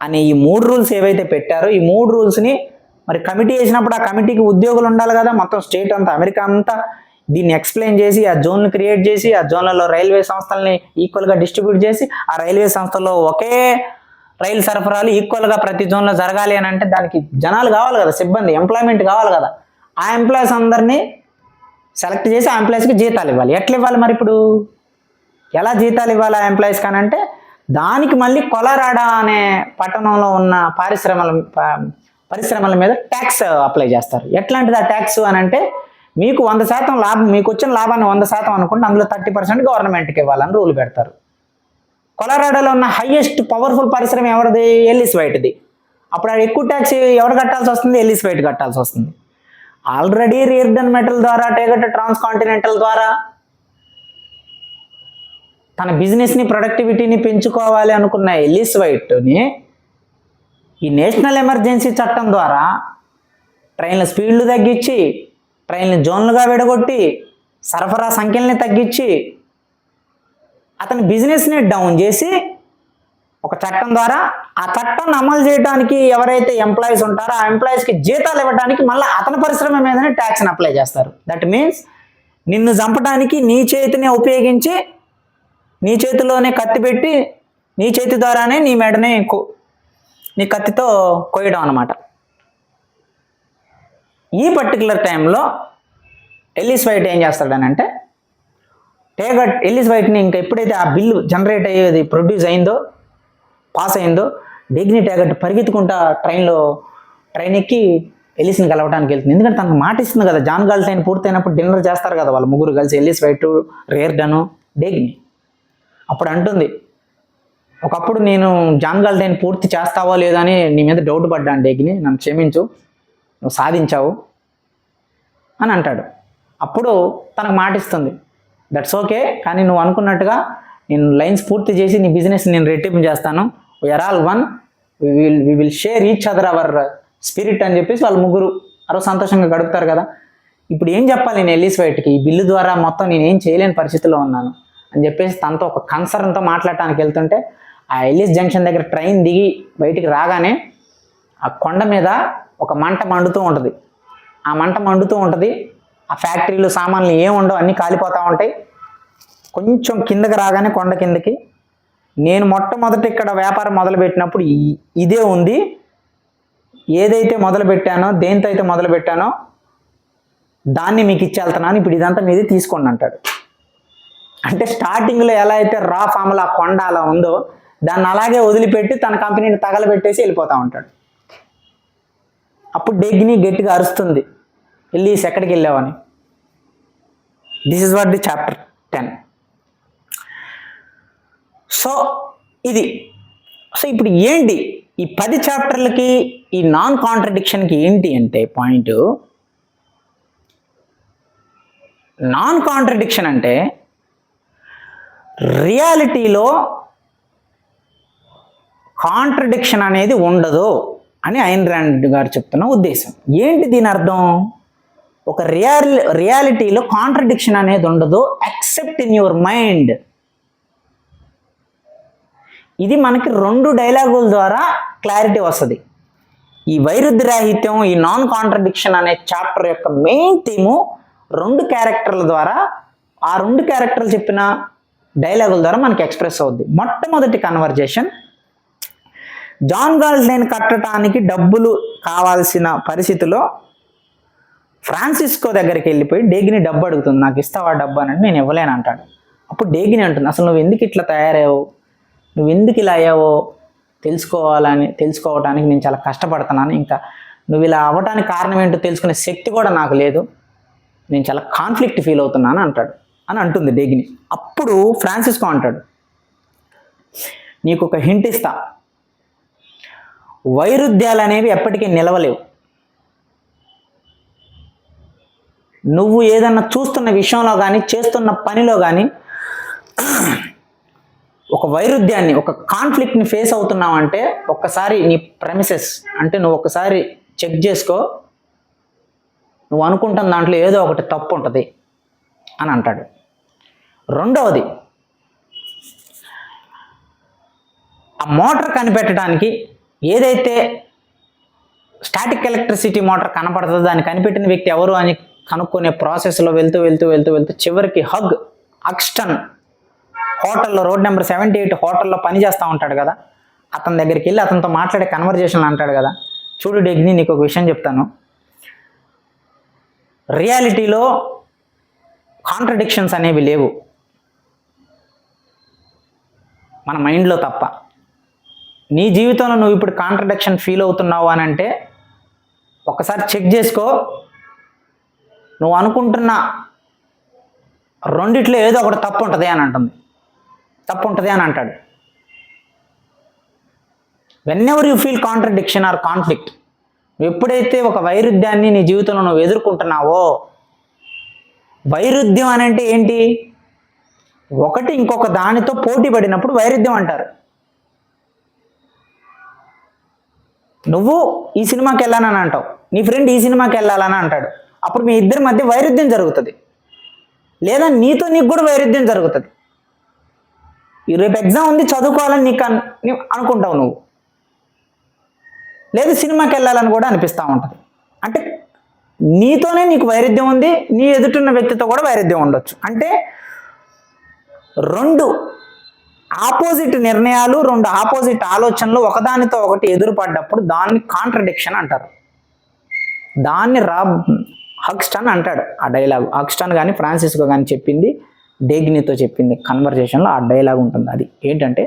అనే ఈ 3 రూల్స్ ఏవైతే పెట్టారో ఈ 3 రూల్స్ని మరి కమిటీ వేసినప్పుడు ఆ కమిటీకి ఉద్యోగులు ఉండాలి కదా, మొత్తం స్టేట్ అంతా అమెరికా అంతా దీన్ని ఎక్స్ప్లెయిన్ చేసి ఆ జోన్లు క్రియేట్ చేసి ఆ జోన్లలో రైల్వే సంస్థల్ని ఈక్వల్గా డిస్ట్రిబ్యూట్ చేసి ఆ రైల్వే సంస్థల్లో ఒకే రైలు సరఫరాలు ఈక్వల్గా ప్రతి జోన్లో జరగాలి అని అంటే దానికి జనాలు కావాలి కదా, సిబ్బంది, ఎంప్లాయ్మెంట్ కావాలి కదా. ఆ ఎంప్లాయీస్ అందరినీ సెలెక్ట్ చేసి ఆ ఎంప్లాయీస్కి జీతాలు ఇవ్వాలి. ఎట్లా ఇవ్వాలి మరి? ఇప్పుడు ఎలా జీతాలు ఇవ్వాలి ఆ ఎంప్లాయీస్ కానీ అంటే దానికి మళ్ళీ కొలరాడా అనే పట్టణంలో ఉన్న పరిశ్రమల మీద ట్యాక్స్ అప్లై చేస్తారు. ఎట్లాంటిది ఆ ట్యాక్స్ అని అంటే, మీకు 100% లాభం, మీకు వచ్చిన లాభాన్ని 100% అనుకుంటే అందులో 30% గవర్నమెంట్కి ఇవ్వాలని రూల్ పెడతారు. కొలరాడోలో ఉన్న హైయెస్ట్ పవర్ఫుల్ పరిశ్రమ ఎవరిది? ఎల్లిస్ వైట్ది. అప్పుడు ఎక్కువ ట్యాక్స్ ఎవరు కట్టాల్సి వస్తుంది? ఎల్లిస్ వైట్ కట్టాల్సి వస్తుంది. ఆల్రెడీ రియర్డన్ మెటల్ ద్వారా, టేగట్ ట్రాన్స్ కాంటినెంటల్ ద్వారా తన బిజినెస్ని, ప్రొడక్టివిటీని పెంచుకోవాలి అనుకున్న ఎల్లిస్ వైట్ని ఈ నేషనల్ ఎమర్జెన్సీ చట్టం ద్వారా ట్రైన్ల స్పీడ్లు తగ్గించి, ట్రైన్లు జోన్లుగా విడగొట్టి, సరఫరా సంఖ్యల్ని తగ్గించి, అతని బిజినెస్ని డౌన్ చేసి ఒక చట్టం ద్వారా ఆ చట్టాన్ని అమలు చేయడానికి ఎవరైతే ఎంప్లాయీస్ ఉంటారో ఆ ఎంప్లాయీస్కి జీతాలు ఇవ్వడానికి మళ్ళీ అతని పరిశ్రమ మీదనే ట్యాక్స్ని అప్లై చేస్తారు. దట్ మీన్స్ నిన్ను చంపడానికి నీ చేతిని ఉపయోగించి, నీ చేతిలోనే కత్తి పెట్టి, నీ చేతి ద్వారానే నీ మెడని నీ కత్తితో కోయడం అన్నమాట. ఈ పర్టికులర్ టైంలో ఎల్లిస్ వైట్ ఏం చేస్తాడనంటే, ఎల్లిస్ వైట్ని ఇంకా ఎప్పుడైతే ఆ బిల్లు జనరేట్ అయ్యేది ప్రొడ్యూస్ అయిందో, పాస్ అయిందో, డెగ్నీ టేగట్ పరిగెత్తుకుంటా ట్రైన్ ఎక్కి ఎల్లిస్ని కలవడానికి వెళ్తుంది. ఎందుకంటే తనకు మాట ఇస్తుంది కదా, జాన్ గాల్టైన్ పూర్తయినప్పుడు డిన్నర్ చేస్తారు కదా వాళ్ళు ముగ్గురు కలిసి, ఎల్లిస్ వైట్, రియర్డన్, డెగ్నీ. అప్పుడు అంటుంది, ఒకప్పుడు నేను జాన్ గాల్టైన్ పూర్తి చేస్తావో లేదో అని నీ మీద డౌట్ పడ్డాను డెగ్నీ, నన్ను క్షమించు, నువ్వు సాధించావు అని అంటాడు. అప్పుడు తనకు మాట ఇస్తుంది, దట్స్ ఓకే, కానీ నువ్వు అనుకున్నట్టుగా నేను లైన్స్ పూర్తి చేసి నీ బిజినెస్ నేను రెట్టింపు చేస్తాను, we are all one, we will share each other our spirit అని చెప్పేసి వాళ్ళు ముగ్గురు అరో సంతోషంగా గడుపుతారు కదా. ఇప్పుడు ఏం చెప్పాలి నేను ఎల్లిస్ వైట్కి? ఈ బిల్లు ద్వారా మొత్తం నేను ఏం చేయలేని పరిస్థితిలో ఉన్నాను అని చెప్పేసి తనతో ఒక కన్సర్న్తో మాట్లాడటానికి వెళ్తుంటే, ఆ ఎల్లిస్ జంక్షన్ దగ్గర ట్రైన్ దిగి బయటికి రాగానే ఆ కొండ మీద ఒక మంట మండుతూ ఉంటుంది. ఆ మంట మండుతూ ఉంటుంది, ఆ ఫ్యాక్టరీలు సామాన్లు ఏముండవు, అన్నీ కాలిపోతూ ఉంటాయి. కొంచెం కిందకి రాగానే కొండ కిందకి, నేను మొట్టమొదటి ఇక్కడ వ్యాపారం మొదలుపెట్టినప్పుడు ఇదే ఉంది, ఏదైతే మొదలుపెట్టానో, దేంతో అయితే మొదలుపెట్టానో దాన్ని మీకు ఇచ్చేళ్తున్నాను, ఇప్పుడు ఇదంతా మీది తీసుకోండి అంటాడు. అంటే స్టార్టింగ్లో ఎలా అయితే రా ఫామ్లో ఆ కొండ అలా ఉందో దాన్ని అలాగే వదిలిపెట్టి తన కంపెనీని తగలబెట్టేసి వెళ్ళిపోతూ ఉంటాడు. అప్పుడు డెగ్నీ గట్టిగా అరుస్తుంది, ఎల్లిస్ ఎక్కడికి వెళ్ళావని. This is what the chapter 10. So ఇప్పుడు ఏంటి ఈ 10 చాప్టర్లకి ఈ నాన్ కాంట్రడిక్షన్కి ఏంటి అంటే పాయింట్, నాన్ కాంట్రడిక్షన్ అంటే రియాలిటీలో కాంట్రడిక్షన్ అనేది ఉండదు అని ఐన్ ర్యాండ్ గారు చెప్తున్న ఉద్దేశం. ఏంటి దీని అర్థం? ఒక రియాలిటీలో కాంట్రడిక్షన్ అనేది ఉండదు ఎక్సెప్ట్ ఇన్ యువర్ మైండ్. ఇది మనకి 2 డైలాగుల ద్వారా క్లారిటీ వస్తుంది. ఈ వైరుధ్యరాహిత్యం, ఈ నాన్ కాంట్రడిక్షన్ అనే చాప్టర్ యొక్క మెయిన్ థీము 2 క్యారెక్టర్ల ద్వారా, ఆ 2 క్యారెక్టర్లు చెప్పిన డైలాగుల ద్వారా మనకి ఎక్స్ప్రెస్ అవుద్ది. మొట్టమొదటి కన్వర్జేషన్, జాన్ గాల్టైన్ కట్టడానికి డబ్బులు కావాల్సిన పరిస్థితిలో ఫ్రాన్సిస్కో దగ్గరికి వెళ్ళిపోయి డెగ్నీ డబ్బు అడుగుతుంది, నాకు ఇస్తావా డబ్బు అని. నేను ఇవ్వలేను అంటాడు. అప్పుడు డెగ్నీ అంటుంది, అసలు నువ్వు ఎందుకు ఇట్లా తయారయ్యావు, నువ్వు ఎందుకు ఇలా అయ్యావో తెలుసుకోవడానికి నేను చాలా కష్టపడుతున్నాను, ఇంకా నువ్వు ఇలా అవ్వడానికి కారణం ఏంటో తెలుసుకునే శక్తి కూడా నాకు లేదు, నేను చాలా కాన్ఫ్లిక్ట్ ఫీల్ అవుతున్నాను అని అంటుంది డెగ్నీ. అప్పుడు ఫ్రాన్సిస్కో అంటాడు, నీకు ఒక హింట్ ఇస్తా, వైరుధ్యాలు అనేవి ఎప్పటికీ నిలవలేవు. నువ్వు ఏదన్నా చూస్తున్న విషయంలో కానీ, చేస్తున్న పనిలో కానీ ఒక వైరుధ్యాన్ని, ఒక కాన్ఫ్లిక్ట్ని ఫేస్ అవుతున్నావు అంటే ఒక్కసారి నీ ప్రెమిసెస్ అంటే నువ్వు ఒకసారి చెక్ చేసుకో, నువ్వు అనుకుంటున్న దాంట్లో ఏదో ఒకటి తప్పు ఉంటుంది అని అంటాడు. రెండవది, ఆ మోటార్ కనిపెట్టడానికి ఏదైతే స్టాటిక్ ఎలక్ట్రిసిటీ మోటార్ కనపడుతుందో దాన్ని కనిపెట్టిన వ్యక్తి ఎవరు అని కనుక్కునే ప్రాసెస్లో వెళ్తూ చివరికి హగ్స్టన్ హోటల్లో, రోడ్ నెంబర్ 78 హోటల్లో పనిచేస్తూ ఉంటాడు కదా, అతని దగ్గరికి వెళ్ళి అతనితో మాట్లాడే కన్వర్జేషన్లు అంటాడు కదా, చూడు డెగ్నీ, నీకు ఒక విషయం చెప్తాను, రియాలిటీలో కాంట్రడిక్షన్స్ అనేవి లేవు మన మైండ్లో తప్ప. నీ జీవితంలో నువ్వు ఇప్పుడు కాంట్రడిక్షన్ ఫీల్ అవుతున్నావు అని అంటే ఒక్కసారి చెక్ చేసుకో. నువ్వు అనుకుంటున్న రెండిట్లో ఏదో ఒకటి తప్పు ఉంటుంది అని అంటుంది, తప్పు ఉంటుంది అని అంటాడు. Whenever you feel contradiction or conflict, ఎప్పుడైతే ఒక వైరుధ్యాన్ని నీ జీవితంలో నువ్వు ఎదుర్కొంటున్నావో, వైరుధ్యం అని అంటే ఏంటి? ఒకటి ఇంకొక దానితో పోటీ పడినప్పుడు వైరుధ్యం అంటారు. నువ్వు ఈ సినిమాకి వెళ్ళానని అంటావు, నీ ఫ్రెండ్ ఈ సినిమాకి వెళ్ళాలని అంటాడు, అప్పుడు మీ ఇద్దరి మధ్య వైరుధ్యం జరుగుతుంది. లేదా నీతో నీకు కూడా వైరుధ్యం జరుగుతుంది. రేపు ఎగ్జామ్ ఉంది చదువుకోవాలని నీకు అనుకుంటావు నువ్వు, లేదు సినిమాకి వెళ్ళాలని కూడా అనిపిస్తూ ఉంటుంది. అంటే నీతోనే నీకు వైరుధ్యం ఉంది, నీ ఎదుటిన్న వ్యక్తితో కూడా వైరుధ్యం ఉండొచ్చు. అంటే రెండు ఆపోజిట్ నిర్ణయాలు, రెండు ఆపోజిట్ ఆలోచనలు ఒకదానితో ఒకటి ఎదురుపడ్డప్పుడు దాన్ని కాంట్రడిక్షన్ అంటారు. దాన్ని హగ్స్టన్ అంటాడు. ఆ డైలాగ్ హగ్స్టన్ కానీ ఫ్రాన్సిస్కో కానీ చెప్పింది, డేగ్నీతో చెప్పింది కన్వర్జేషన్లో ఆ డైలాగ్ ఉంటుంది. అది ఏంటంటే,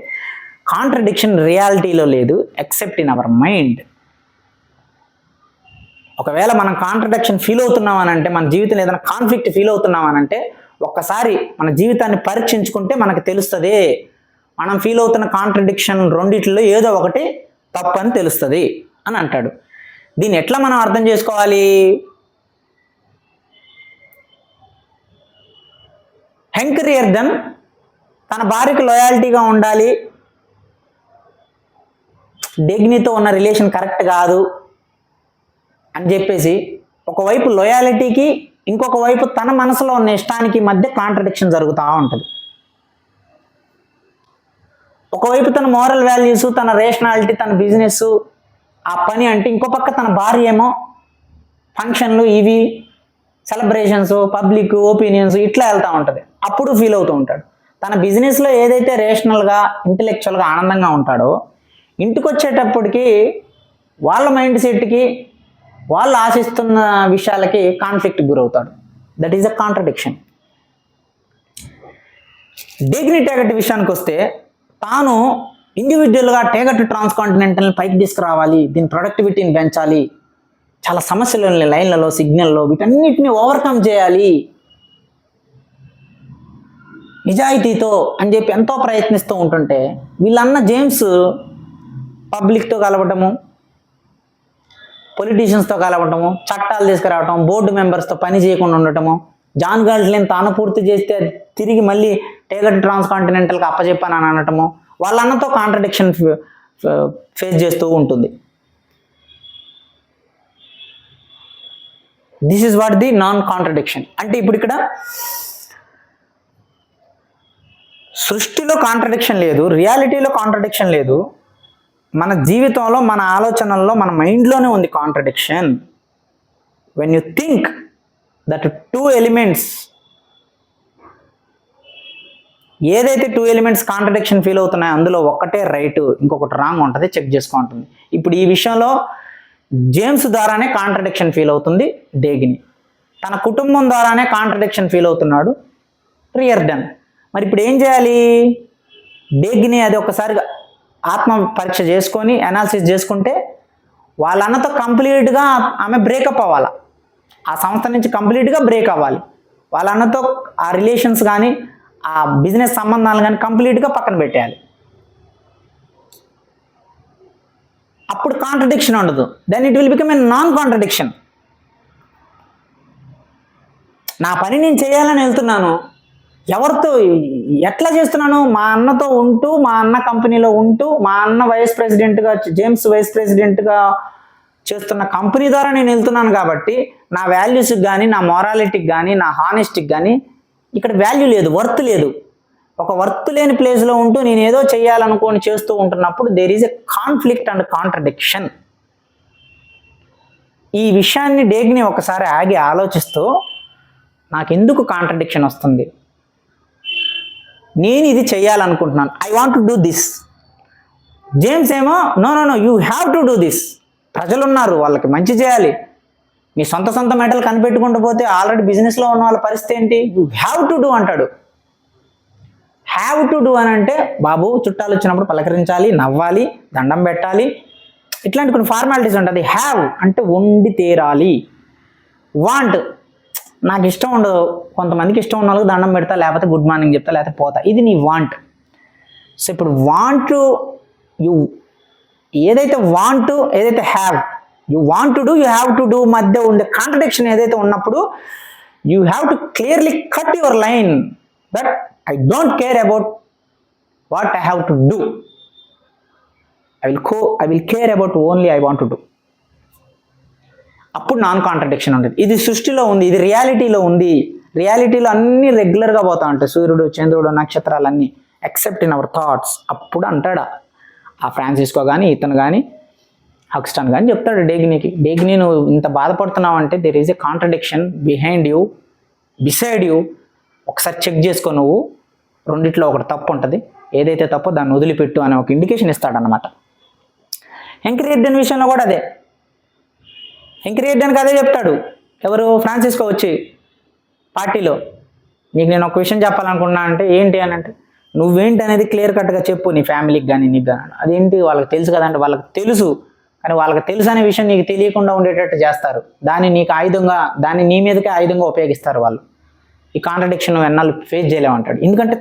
కాంట్రడిక్షన్ రియాలిటీలో లేదు, ఎక్సెప్ట్ ఇన్ అవర్ మైండ్. ఒకవేళ మనం కాంట్రడిక్షన్ ఫీల్ అవుతున్నామనంటే, మన జీవితంలో ఏదైనా కాన్ఫ్లిక్ట్ ఫీల్ అవుతున్నామనంటే, ఒక్కసారి మన జీవితాన్ని పరీక్షించుకుంటే మనకు తెలుస్తుంది. మనం ఫీల్ అవుతున్న కాంట్రడిక్షన్ రెండిట్లో ఏదో ఒకటి తప్పని తెలుస్తుంది అని అంటాడు. దీన్ని ఎట్లా మనం అర్థం చేసుకోవాలి? హెంక్ రియార్డన్ తన భార్యకు లాయాలిటీగా ఉండాలి, డేగ్నీతో ఉన్న రిలేషన్ కరెక్ట్ కాదు అని చెప్పేసి ఒకవైపు లాయాలిటీకి, ఇంకొక వైపు తన మనసులో ఉన్న ఇష్టానికి మధ్య కాంట్రడిక్షన్ జరుగుతూ ఉంటుంది. ఒకవైపు తన మోరల్ వాల్యూస్, తన రేషనాలిటీ, తన బిజినెస్, ఆ పని అంటే, ఇంకో పక్క తన భార్య ఏమో ఫంక్షన్లు, ఇవి సెలబ్రేషన్స్, పబ్లిక్ ఒపీనియన్స్ ఇట్లా వెళ్తూ ఉంటుంది. అప్పుడు ఫీల్ అవుతూ ఉంటాడు. తన బిజినెస్లో ఏదైతే రేషనల్గా, ఇంటెలెక్చువల్గా ఆనందంగా ఉంటాడో, ఇంటికి వచ్చేటప్పటికి వాళ్ళ మైండ్ సెట్కి, వాళ్ళు ఆశిస్తున్న విషయాలకి కాన్ఫ్లిక్ట్ గురవుతాడు. That is a contradiction. Dagny Taggart విషయానికి వస్తే, తాను ఇండివిజువల్గా టేగట్ ట్రాన్స్కాంటినెంటల్ని పైకి తీసుకురావాలి, దీని ప్రొడక్టివిటీని పెంచాలి, చాలా సమస్యలు ఉన్నాయి లైన్లలో, సిగ్నల్లో, వీటన్నిటిని ఓవర్కమ్ చేయాలి నిజాయితీతో అని చెప్పి ఎంతో ప్రయత్నిస్తూ ఉంటుంటే, వీళ్ళన్న జేమ్స్ పబ్లిక్తో కలవటము, పొలిటీషియన్స్తో కలవటము, చట్టాలు తీసుకురావటం, బోర్డు మెంబర్స్తో పని చేయకుండా ఉండటము, జాన్ గాల్ట్లిన్ తాను పూర్తి చేస్తే తిరిగి మళ్ళీ టేగట్ ట్రాన్స్కాంటినెంటల్కి అప్పచెప్పానని అనటము, వాళ్ళ అన్నతో కాంట్రడిక్షన్ ఫేస్ చేస్తూ ఉంటుంది. This is what the non contradiction. అంటే ఇప్పుడు ఇక్కడ సృష్టిలో కాంట్రడిక్షన్ లేదు, రియాలిటీలో కాంట్రడిక్షన్ లేదు, మన జీవితంలో, మన ఆలోచనల్లో, మన మైండ్లోనే ఉంది contradiction. When you think that two elements, ఏదైతే టూ ఎలిమెంట్స్ కాంట్రడిక్షన్ ఫీల్ అవుతున్నాయో అందులో ఒక్కటే రైట్, ఇంకొకటి రాంగ్ ఉంటుంది, చెక్ చేసుకుంటుంది. ఇప్పుడు ఈ విషయంలో జేమ్స్ ద్వారానే కాంట్రడిక్షన్ ఫీల్ అవుతుంది డేగ్నీ, తన కుటుంబం ద్వారానే కాంట్రడిక్షన్ ఫీల్ అవుతున్నాడు రియార్డన్. మరి ఇప్పుడు ఏం చేయాలి? డేగ్నీ అది ఒకసారిగా ఆత్మ పరీక్ష చేసుకొని అనాలిసిస్ చేసుకుంటే, వాళ్ళ అన్నతో కంప్లీట్గా ఆమె బ్రేకప్ అవ్వాలి, ఆ సంస్థ నుంచి కంప్లీట్గా బ్రేక్ అవ్వాలి, వాళ్ళ అన్నతో ఆ రిలేషన్స్ కానీ, ఆ బిజినెస్ సంబంధాలు కానీ కంప్లీట్గా పక్కన పెట్టేయాలి. అప్పుడు కాంట్రడిక్షన్ ఉండదు. Then it will become a non contradiction. నా పని నేను చేయాలని వెళ్తున్నాను, ఎవరితో ఎట్లా చేస్తున్నాను? మా అన్నతో ఉంటూ, మా అన్న కంపెనీలో ఉంటూ, మా అన్న వైస్ ప్రెసిడెంట్గా, జేమ్స్ వైస్ ప్రెసిడెంట్గా చేస్తున్న కంపెనీ ద్వారా నేను వెళ్తున్నాను కాబట్టి నా వాల్యూస్కి కానీ, నా మొరాలిటీకి కానీ, నా హానెస్టీకి కానీ ఇక్కడ వాల్యూ లేదు, వర్త్ లేదు. ఒక వర్త్ లేని ప్లేస్లో ఉంటూ నేను ఏదో చేయాలనుకొని చేస్తూ ఉంటున్నప్పుడు there is a conflict and contradiction. ఈ విషయాన్ని డేగ్నీ ఒకసారి ఆగి ఆలోచిస్తూ, నాకెందుకు కాంట్రడిక్షన్ వస్తుంది, నేను ఇది చేయాలనుకుంటున్నాను, I want to do this. James ఏమో no no no you have to do this, ప్రజలు ఉన్నారు, వాళ్ళకి మంచి చేయాలి, నీ సొంత మెటల్ కనిపెట్టుకుంటూ పోతే ఆల్రెడీ బిజినెస్లో ఉన్న వాళ్ళ పరిస్థితి ఏంటి? యూ హ్యావ్ టు డూ అంటాడు. హ్యావ్ టు డూ అని అంటే, బాబు చుట్టాలు వచ్చినప్పుడు పలకరించాలి, నవ్వాలి, దండం పెట్టాలి, ఇట్లాంటి కొన్ని ఫార్మాలిటీస్ ఉంటుంది. హ్యావ్ అంటే ఉండి తీరాలి. వాంట్ నాకు ఇష్టం ఉండదు, కొంతమందికి ఇష్టం ఉన్న వాళ్ళకి దండం పెడతా, లేకపోతే గుడ్ మార్నింగ్ చెప్తా, లేకపోతే పోతా. ఇది నీ వాంట్. సో ఇప్పుడు వాంట్ యు ఏదైతే వాంట్ ఏదైతే have, you want to do, you have to do మధ్య ఉండే కాంట్రడిక్షన్ ఏదైతే ఉన్నప్పుడు you have to clearly cut your line that I don't care about what I have to do, I will care about only I want to do. అప్పుడు non contradiction ఉంటుంది. ఇది సృష్టిలో ఉంది, ఇది రియాలిటీలో ఉంది. రియాలిటీలో అన్నీ రెగ్యులర్గా పోతా ఉంటాయి, సూర్యుడు, చంద్రుడు, నక్షత్రాలన్నీ, ఎక్సెప్ట్ ఇన్ అవర్ థాట్స్. అప్పుడు అంటాడా ఆ ఫ్రాన్సిస్కో కానీ, ఇతను కానీ, హక్స్టన్ కానీ చెప్తాడు డేగ్నీ నువ్వు ఇంత బాధపడుతున్నావు అంటే there is a contradiction behind you, beside you. ఒకసారి చెక్ చేసుకో, నువ్వు రెండిట్లో ఒకటి తప్పు ఉంటుంది, ఏదైతే తప్పో దాన్ని వదిలిపెట్టు అనే ఒక ఇండికేషన్ ఇస్తాడనమాట. హెన్రీ రిడ్డన్ విషయంలో కూడా అదే, హెన్రీ రిడ్డన్కి అదే చెప్తాడు. ఎవరు? ఫ్రాన్సిస్కో వచ్చి పార్టీలో, నీకు నేను ఒక విషయం చెప్పాలనుకున్నా అంటే ఏంటి అని అంటే, నువ్వేంటి అనేది క్లియర్ కట్గా చెప్పు నీ ఫ్యామిలీకి కానీ నీకు కానీ. అదేంటి వాళ్ళకి తెలుసు కదంటే, వాళ్ళకి తెలుసు, కానీ వాళ్ళకి తెలుసు అనే విషయం నీకు తెలియకుండా ఉండేటట్టు చేస్తారు, దాన్ని నీకు ఆయుధంగా, దాన్ని నీ మీదకే ఆయుధంగా ఉపయోగిస్తారు వాళ్ళు. ఈ కాంట్రడిక్షన్ నువ్వు ఎన్నాళ్ళు ఫేస్ చేయలేమంటాడు. ఎందుకంటే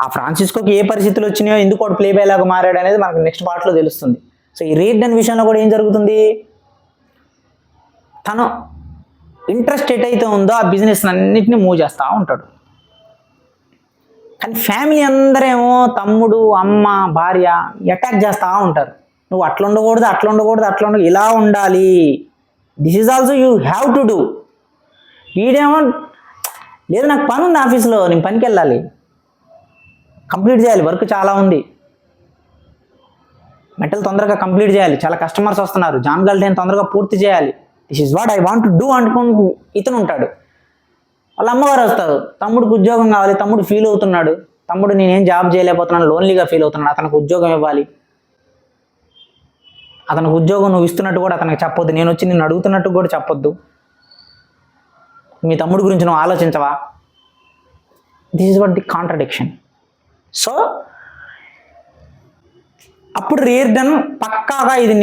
ఆ ఫ్రాన్సిస్కోకి ఏ పరిస్థితులు వచ్చినాయో, ఎందుకు వాడు ప్లే బాయ్ లాగా మారాడు అనేది మనకు నెక్స్ట్ పార్ట్లో తెలుస్తుంది. సో ఈ రీడన్ విషయంలో కూడా ఏం జరుగుతుంది, తను ఇంట్రెస్ట్ ఎటైతే ఉందో ఆ బిజినెస్ అన్నిటిని మూవ్ చేస్తూ ఉంటాడు. కానీ ఫ్యామిలీ అందరేమో తమ్ముడు, అమ్మ, భార్య అటాక్ చేస్తూ ఉంటారు. నువ్వు అట్లా ఉండకూడదు, అట్లా ఉండకూడదు, అట్లా ఉండకూడదు, ఇలా ఉండాలి, this is also you have to do. వీడేమో లేదు నాకు పని ఉంది ఆఫీస్లో, నేను పనికి వెళ్ళాలి, కంప్లీట్ చేయాలి, వర్క్ చాలా ఉంది, మెటల్ తొందరగా కంప్లీట్ చేయాలి, చాలా కస్టమర్స్ వస్తున్నారు, జాన్ గల్టైన్ తొందరగా పూర్తి చేయాలి, this is what I want to do అనుకుంటూ ఇతను ఉంటాడు. వాళ్ళ అమ్మగారు వస్తారు, తమ్ముడికి ఉద్యోగం కావాలి, తమ్ముడు ఫీల్ అవుతున్నాడు, తమ్ముడు నేనేం జాబ్ చేయలేకపోతున్నాను, లోన్లీగా ఫీల్ అవుతున్నాడు, అతనికి ఉద్యోగం ఇవ్వాలి, అతనికి ఉద్యోగం నువ్వు ఇస్తున్నట్టు కూడా అతనికి చెప్పొద్దు, నేను వచ్చి నిన్ను అడుగుతున్నట్టు కూడా చెప్పొద్దు, మీ తమ్ముడి గురించి నువ్వు ఆలోచించవా. This is what the contradiction. So అప్పుడు రీడన్ పక్కాగా ఇది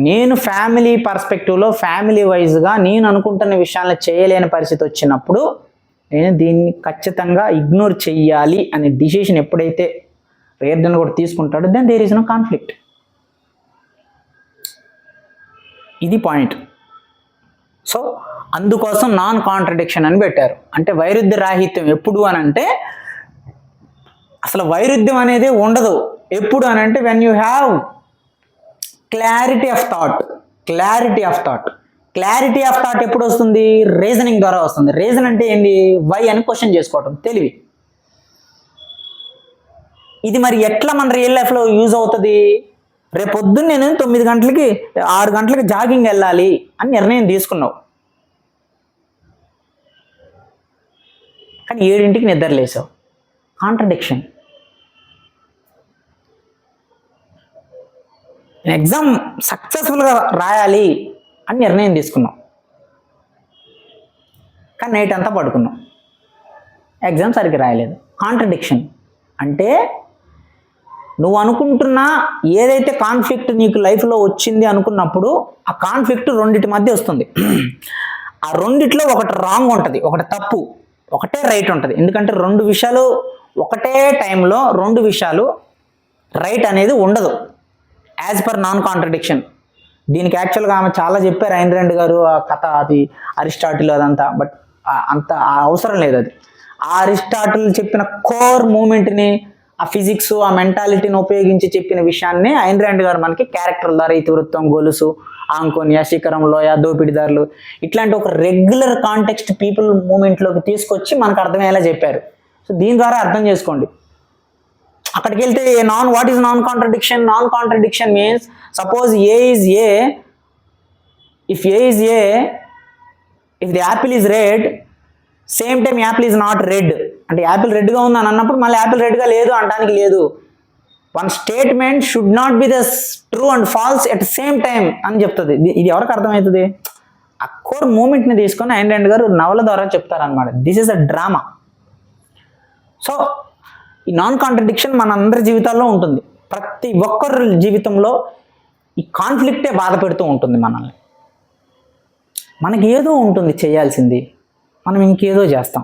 నేను ఫ్యామిలీ పర్స్పెక్టివ్లో, ఫ్యామిలీ వైజ్గా నేను అనుకుంటున్న విషయాలను చేయలేని పరిస్థితి వచ్చినప్పుడు నేను దీన్ని ఖచ్చితంగా ఇగ్నోర్ చెయ్యాలి అనే డిసిషన్ ఎప్పుడైతే రీడన్ కూడా తీసుకుంటాడో then there is no conflict. ఇది పాయింట్. సో అందుకోసం నాన్ కాంట్రడిక్షన్ అని పెట్టారు. అంటే వైరుధ్య రాహిత్యం ఎప్పుడు అని అంటే, అసలు వైరుధ్యం అనేది ఉండదు. ఎప్పుడు అని అంటే when you have clarity of thought. Clarity of thought ఎప్పుడు వస్తుంది? రీజనింగ్ ద్వారా వస్తుంది. రీజన్ అంటే ఏంటి? వై అని క్వశ్చన్ చేసుకోవటం, తెలివి. ఇది మరి ఎట్లా మన రియల్ లైఫ్లో యూజ్ అవుతుంది? రేపొద్దున్న నేను 9 గంటలకి 6 గంటలకి జాగింగ్ వెళ్ళాలి అని నిర్ణయం తీసుకున్నావు, కానీ 7ంటికి నిద్రలేసావు. కాంట్రడిక్షన్. ఎగ్జామ్ సక్సెస్ఫుల్గా రాయాలి అని నిర్ణయం తీసుకున్నాం, కానీ నైట్ అంతా పడుకున్నాం, ఎగ్జామ్ సరిగ్గా రాయలేదు. కాంట్రడిక్షన్ అంటే నువ్వు అనుకుంటున్నా ఏదైతే కాన్ఫ్లిక్ట్ నీకు లైఫ్లో వచ్చింది అనుకున్నప్పుడు ఆ కాన్ఫ్లిక్ట్ రెండిటి మధ్య వస్తుంది. ఆ రెండిట్లో ఒకటి రాంగ్ ఉంటుంది, ఒకటి తప్పు, ఒకటే రైట్ ఉంటుంది. ఎందుకంటే 2 విషయాలు ఒకటే టైంలో 2 విషయాలు రైట్ అనేది ఉండదు యాజ్ పర్ నాన్ కాంట్రడిక్షన్. దీనికి యాక్చువల్గా ఆమె చాలా చెప్పారు, ఐన్ ర్యాండ్ గారు, ఆ కథ, అది అరిస్టాటిల్ అదంతా, బట్ అంత అవసరం లేదు. అది ఆ అరిస్టాటిల్ చెప్పిన కోర్ మూమెంట్ని, ఆ ఫిజిక్స్, ఆ మెంటాలిటీని ఉపయోగించి చెప్పిన విషయాన్ని ఐన్ ర్యాండ్ గారు మనకి క్యారెక్టర్ ద్వారా ఇతివృత్తం, గొలుసు, ఆంకోనియా, శిఖరం, లోయ, దోపిడిదారులు ఇట్లాంటి ఒక రెగ్యులర్ కాంటెక్స్ట్ పీపుల్ మూమెంట్లోకి తీసుకొచ్చి మనకు అర్థమయ్యేలా చెప్పారు. సో దీని ద్వారా అర్థం చేసుకోండి. అక్కడికి వెళ్తే what is non contradiction? Non contradiction means suppose A is a, if A is a, if the Apple is red, same time Apple is not red. అంటే యాపిల్ రెడ్గా ఉంది అని అన్నప్పుడు మళ్ళీ యాపిల్ రెడ్గా లేదు అనడానికి లేదు. One statement should not be the true and false at same time అని చెప్తుంది. ఇది ఎవరికి అర్థమవుతుంది? ఆ కోర్ మూమెంట్ని తీసుకొని ఐన్ ర్యాండ్ గారు నవల ద్వారా చెప్తారనమాట. This is a drama. So ఈ నాన్ కాంట్రడిక్షన్ మన అందరి జీవితాల్లో ఉంటుంది. ప్రతి ఒక్కరి జీవితంలో ఈ కాన్ఫ్లిక్టే బాధ పెడుతూ ఉంటుంది మనల్ని. మనకి ఏదో ఉంటుంది చేయాల్సింది, మనం ఇంకేదో చేస్తాం.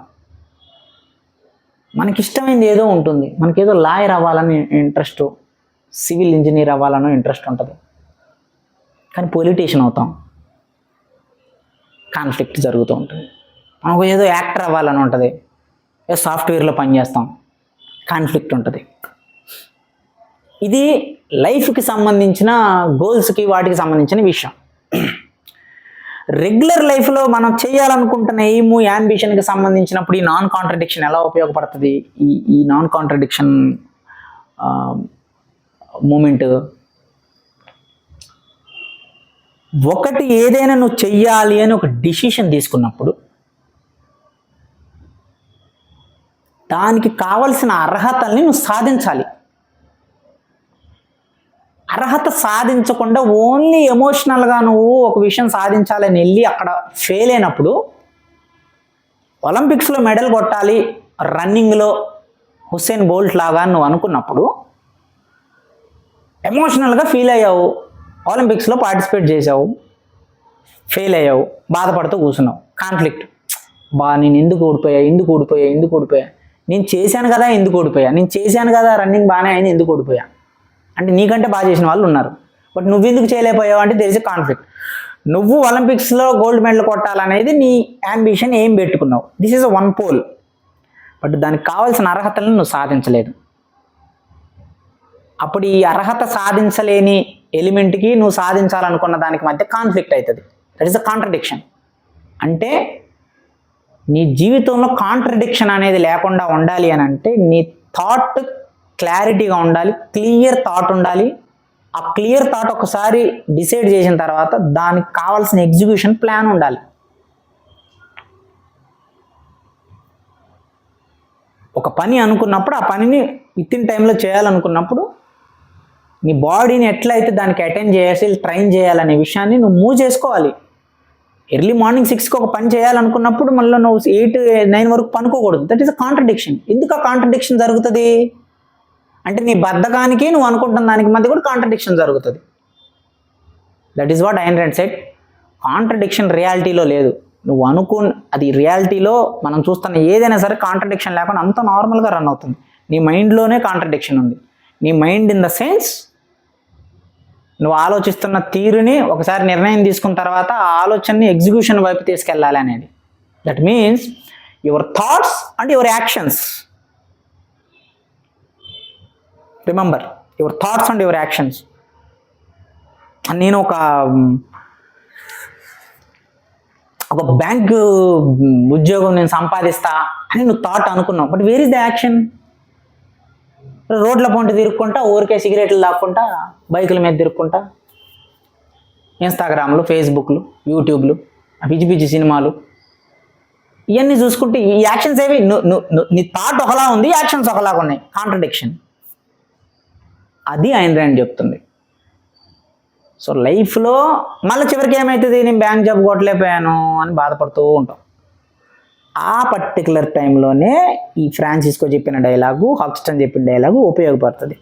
మనకిష్టమైంది ఏదో ఉంటుంది, మనకేదో లాయర్ అవ్వాలని ఇంట్రెస్ట్, సివిల్ ఇంజనీర్ అవ్వాలనో ఇంట్రెస్ట్ ఉంటుంది, కానీ పొలిటీషియన్ అవుతాం. కాన్ఫ్లిక్ట్ జరుగుతూ ఉంటుంది. మనకు ఏదో యాక్టర్ అవ్వాలని ఉంటుంది, ఏదో సాఫ్ట్వేర్లో పనిచేస్తాం, కాన్ఫ్లిక్ట్ ఉంటుంది. ఇది లైఫ్కి సంబంధించిన గోల్స్కి వాటికి సంబంధించిన విషయం. రెగ్యులర్ లైఫ్లో మనం చేయాలనుకుంటున్న ఎయిమ్, యాంబిషన్కి సంబంధించినప్పుడు ఈ నాన్ కాంట్రడిక్షన్ ఎలా ఉపయోగపడుతుంది? ఈ నాన్ కాంట్రడిక్షన్ మూమెంట్, ఒకటి ఏదైనా నువ్వు చెయ్యాలి అని ఒక డిసిషన్ తీసుకున్నప్పుడు దానికి కావలసిన అర్హతల్ని నువ్వు సాధించాలి. అర్హత సాధించకుండా ఓన్లీ ఎమోషనల్గా నువ్వు ఒక విషయం సాధించాలని వెళ్ళి అక్కడ ఫెయిల్ అయినప్పుడు, ఒలింపిక్స్లో మెడల్ కొట్టాలి రన్నింగ్లో హుస్సేన్ బోల్ట్ లాగా నువ్వు అనుకున్నప్పుడు ఎమోషనల్గా ఫీల్ అయ్యావు, ఒలింపిక్స్లో పార్టిసిపేట్ చేసావు, ఫెయిల్ అయ్యావు, బాధపడుతూ కూర్చున్నావు. కాన్ఫ్లిక్ట్, నేను ఎందుకు ఓడిపోయా, నేను చేశాను కదా ఎందుకు ఓడిపోయా, నేను చేశాను కదా రన్నింగ్ బాగానే అయింది ఎందుకు ఓడిపోయా, అంటే నీకంటే బాగా చేసిన వాళ్ళు ఉన్నారు, బట్ నువ్వెందుకు చేయలేకపోయావు అంటే దేర్ ఇస్ ఎ కాన్ఫ్లిక్ట్. నువ్వు ఒలింపిక్స్లో గోల్డ్ మెడల్ కొట్టాలనేది నీ యాంబిషన్, ఏం పెట్టుకున్నావు, this is one pole, but దానికి కావాల్సిన అర్హతలను నువ్వు సాధించలేదు. అప్పుడు ఈ అర్హత సాధించలేని ఎలిమెంట్కి నువ్వు సాధించాలనుకున్న దానికి మధ్య కాన్ఫ్లిక్ట్ అవుతుంది. That is a contradiction. అంటే నీ జీవితంలో కాంట్రడిక్షన్ అనేది లేకుండా ఉండాలి అని అంటే నీ థాట్ క్లారిటీగా ఉండాలి, క్లియర్ థాట్ ఉండాలి. ఆ క్లియర్ థాట్ ఒకసారి డిసైడ్ చేసిన తర్వాత దానికి కావాల్సిన ఎగ్జిక్యూషన్ ప్లాన్ ఉండాలి. ఒక పని అనుకున్నప్పుడు ఆ పనిని విత్ ఇన్ టైంలో చేయాలనుకున్నప్పుడు నీ బాడీని ఎట్లయితే దానికి అటెండ్ చేయాలి, ట్రైన్ చేయాలనే విషయాన్ని నువ్వు మూవ్ చేసుకోవాలి. ఎర్లీ మార్నింగ్ 6కి ఒక పని చేయాలనుకున్నప్పుడు మళ్ళీ నువ్వు 8-9 వరకు పనుకోకూడదు. That is a contradiction. ఎందుకు ఆ కాంట్రడిక్షన్ జరుగుతుంది అంటే నీ బద్ధకానికి నువ్వు అనుకుంటున్న దానికి మధ్య కూడా కాంట్రడిక్షన్ జరుగుతుంది. That is what Ayn Rand said. Contradiction రియాలిటీలో లేదు. నువ్వు అది రియాలిటీలో మనం చూస్తున్న ఏదైనా సరే కాంట్రడిక్షన్ లేకుండా అంత నార్మల్గా రన్ అవుతుంది. నీ మైండ్లోనే కాంట్రడిక్షన్ ఉంది. నీ మైండ్ ఇన్ ద సెన్స్ నువ్వు ఆలోచిస్తున్న తీరుని ఒకసారి నిర్ణయం తీసుకున్న తర్వాత ఆ ఆలోచనని ఎగ్జిక్యూషన్ వైపు తీసుకెళ్ళాలి అనేది. That means your thoughts and your actions. Remember, your thoughts and your actions. నేను ఒక బ్యాంక్ ఉద్యోగం నేను సంపాదిస్తా అని నువ్వు థాట్ అనుకున్నావు, but where is the action? రోడ్ల పొంటి తిరుక్కుంటా, ఊరికే సిగరెట్లు తాక్కుంటా, బైకుల మీద తిరుక్కుంటా, ఇన్స్టాగ్రామ్లు, ఫేస్బుక్లు, యూట్యూబ్లు, పిచ్చి పిచ్చి సినిమాలు, ఇవన్నీ చూసుకుంటే ఈ యాక్షన్స్ ఏవి? నీ థాట్ ఒకలా ఉంది, యాక్షన్స్ ఒకలాగా ఉన్నాయి. కాంట్రడిక్షన్. అది ఐన్ ర్యాండ్ చెప్తుంది. సో లైఫ్లో మళ్ళీ చివరికి ఏమవుతుంది, నేను బ్యాంక్ జాబ్ కొట్టలేకపోయాను అని బాధపడుతూ ఉంటాం. ఆ పర్టికులర్ టైంలోనే ఈ ఫ్రాన్సిస్కో చెప్పిన డైలాగు, హక్స్టన్ చెప్పిన డైలాగు ఉపయోగపడుతుంది.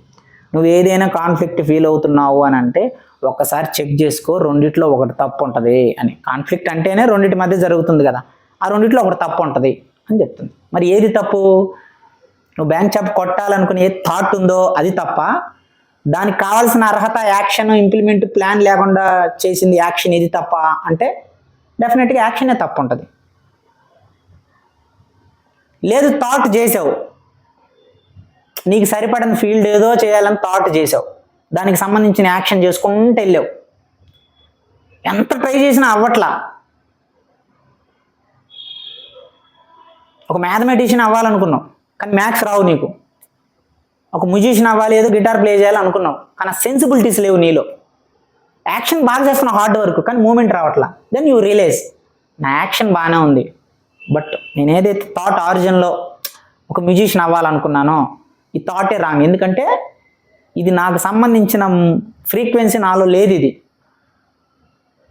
నువ్వు ఏదైనా కాన్ఫ్లిక్ట్ ఫీల్ అవుతున్నావు అని అంటే ఒక్కసారి చెక్ చేసుకో, రెండిట్లో ఒకటి తప్పు ఉంటుంది అని. కాన్ఫ్లిక్ట్ అంటేనే రెండింటి మధ్య జరుగుతుంది కదా, ఆ రెండిట్లో ఒకటి తప్పు ఉంటుంది అని చెప్తుంది. మరి ఏది తప్పు? నువ్వు బ్యాంక్ జాబ్ కొట్టాలనుకుని ఏ థాట్ ఉందో అది తప్ప, దానికి కావాల్సిన అర్హత, యాక్షన్, ఇంప్లిమెంట్, ప్లాన్ లేకుండా చేసింది యాక్షన్ ఇది తప్ప అంటే డెఫినెట్గా యాక్షనే తప్పు ఉంటుంది. లేదు, థాట్ చేసావు, నీకు సరిపడిన ఫీల్డ్ ఏదో చేయాలని థాట్ చేసావు, దానికి సంబంధించిన యాక్షన్ చేసుకుంటూ వెళ్ళావు, ఎంత ట్రై చేసినా అవ్వట్లా. ఒక మ్యాథమెటిషియన్ అవ్వాలనుకున్నావు కానీ మ్యాథ్స్ రావు నీకు. ఒక మ్యూజిషియన్ అవ్వాలి, ఏదో గిటార్ ప్లే చేయాలనుకున్నావు కానీ సెన్సిబిలిటీస్ లేవు నీలో. యాక్షన్ బాగా చేస్తున్నావు, హార్డ్ వర్క్, కానీ మూమెంట్ రావట్లా. దెన్ యూ రియలైజ్ నా యాక్షన్ బాగానే ఉంది, బట్ నేను ఏదైతే థాట్ ఆరిజిన్లో ఒక మ్యూజిషియన్ అవ్వాలనుకున్నానో ఈ థాటే రాంగ్. ఎందుకంటే ఇది నాకు సంబంధించిన ఫ్రీక్వెన్సీ నాలో లేదు. ఇది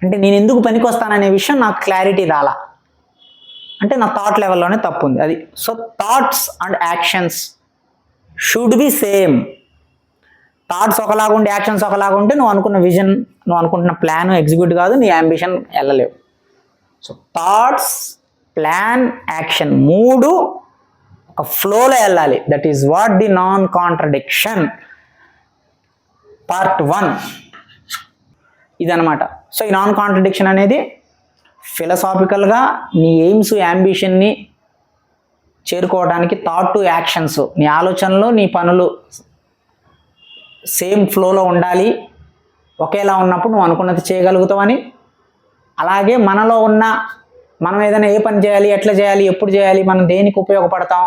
అంటే నేను ఎందుకు పనికి వస్తాననే విషయం నాకు క్లారిటీ రాలా, అంటే నా థాట్ లెవెల్లోనే తప్పు ఉంది అది. So thoughts and actions should be same. Thoughts ఒకలాగా ఉండి యాక్షన్స్ ఒకలాగా ఉంటే నువ్వు అనుకున్న విజన్, నువ్వు అనుకుంటున్న ప్లాన్ ఎగ్జిక్యూట్ కాదు, నీ అంబిషన్ వెళ్ళలేవు. సో థాట్స్, ప్లాన్, యాక్షన్ 3 ఒక ఫ్లోలో వెళ్ళాలి. That is what the non contradiction part 1 ఇదనమాట. సో ఈ నాన్ కాంట్రడిక్షన్ అనేది ఫిలసాఫికల్గా నీ ఎయిమ్స్, యాంబిషన్ని చేరుకోవడానికి థాట్ టు యాక్షన్స్, నీ ఆలోచనలు, నీ పనులు సేమ్ ఫ్లోలో ఉండాలి. ఒకేలా ఉన్నప్పుడు నువ్వు అనుకున్నది చేయగలుగుతావని, అలాగే మనలో ఉన్న మనం ఏదైనా ఏ పని చేయాలి, ఎట్లా చేయాలి, ఎప్పుడు చేయాలి, మనం దేనికి ఉపయోగపడతాం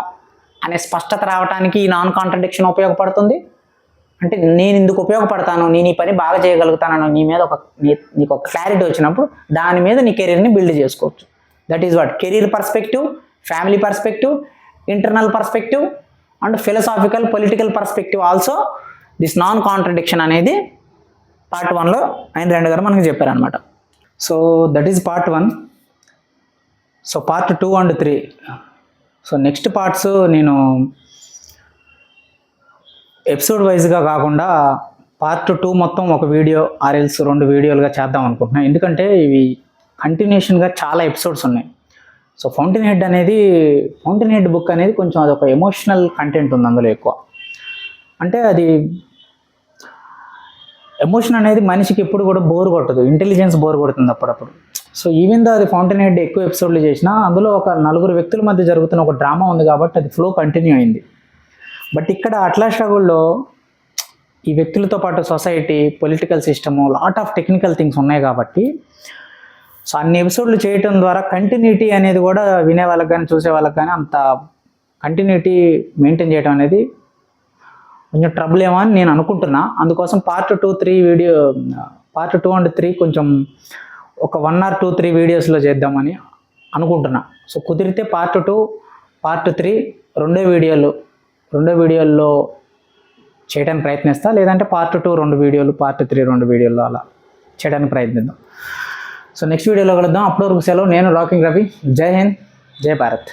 అనే స్పష్టత రావడానికి ఈ నాన్ కాంట్రడిక్షన్ ఉపయోగపడుతుంది. అంటే నేను ఇందుకు ఉపయోగపడతాను, నేను ఈ పని బాగా చేయగలుగుతానని నీ మీద నీకు ఒక క్లారిటీ వచ్చినప్పుడు దాని మీద నీ కెరీర్ని బిల్డ్ చేసుకోవచ్చు. That is what career perspective, family perspective, internal perspective and philosophical, political perspective also this non contradiction అనేది పార్ట్ 1లో ఆయన 2 గారు మనకు చెప్పారనమాట. So that is part 1. So part 2 and 3. So next parts నేను ఎపిసోడ్ వైజ్గా కాకుండా పార్ట్ 2 మొత్తం ఒక వీడియో ఆర్ఎల్స్ 2 వీడియోలుగా చేద్దాం అనుకుంటున్నాను. ఎందుకంటే ఇవి కంటిన్యూషన్గా చాలా ఎపిసోడ్స్ ఉన్నాయి. సో ఫౌంటైన్ హెడ్ బుక్ అనేది కొంచెం అదొక ఎమోషనల్ కంటెంట్ ఉంది అందులో ఎక్కువ. అంటే అది ఎమోషన్ అనేది మనిషికి ఎప్పుడు కూడా బోర్ కొట్టదు, ఇంటెలిజెన్స్ బోర్ కొడుతుంది అప్పుడప్పుడు. సో ఈవెన్ దో అది ఫౌంటైన్ హెడ్ ఎక్కువ ఎపిసోడ్లు చేసినా అందులో ఒక 4 వ్యక్తుల మధ్య జరుగుతున్న ఒక డ్రామా ఉంది కాబట్టి అది ఫ్లో కంటిన్యూ అయింది. బట్ ఇక్కడ అట్లాస్ షగుల్లో ఈ వ్యక్తులతో పాటు society, political system, lot of technical things ఉన్నాయి కాబట్టి సో అన్ని ఎపిసోడ్లు చేయటం ద్వారా కంటిన్యూటీ అనేది కూడా వినే వాళ్ళకి కానీ చూసే వాళ్ళకి కానీ అంత కంటిన్యూటీ మెయింటైన్ చేయడం అనేది కొంచెం ట్రబుల్ ఏమో అని నేను అనుకుంటున్నా. అందుకోసం పార్ట్ 2 and 3 కొంచెం ఒక 1 or 2-3 వీడియోస్లో చేద్దామని అనుకుంటున్నా. సో కుదిరితే పార్ట్ 2, పార్ట్ 3 రెండో వీడియోల్లో చేయడానికి ప్రయత్నిస్తా. లేదంటే పార్ట్ 2 2 వీడియోలు, పార్ట్ 3 2 వీడియోల్లో అలా చేయడానికి ప్రయత్నిద్దాం. సో నెక్స్ట్ వీడియోలో కలుద్దాం. అప్పటి వరకు సెలవు. నేను రాకింగ్ రవి. జై హింద్, జై భారత్.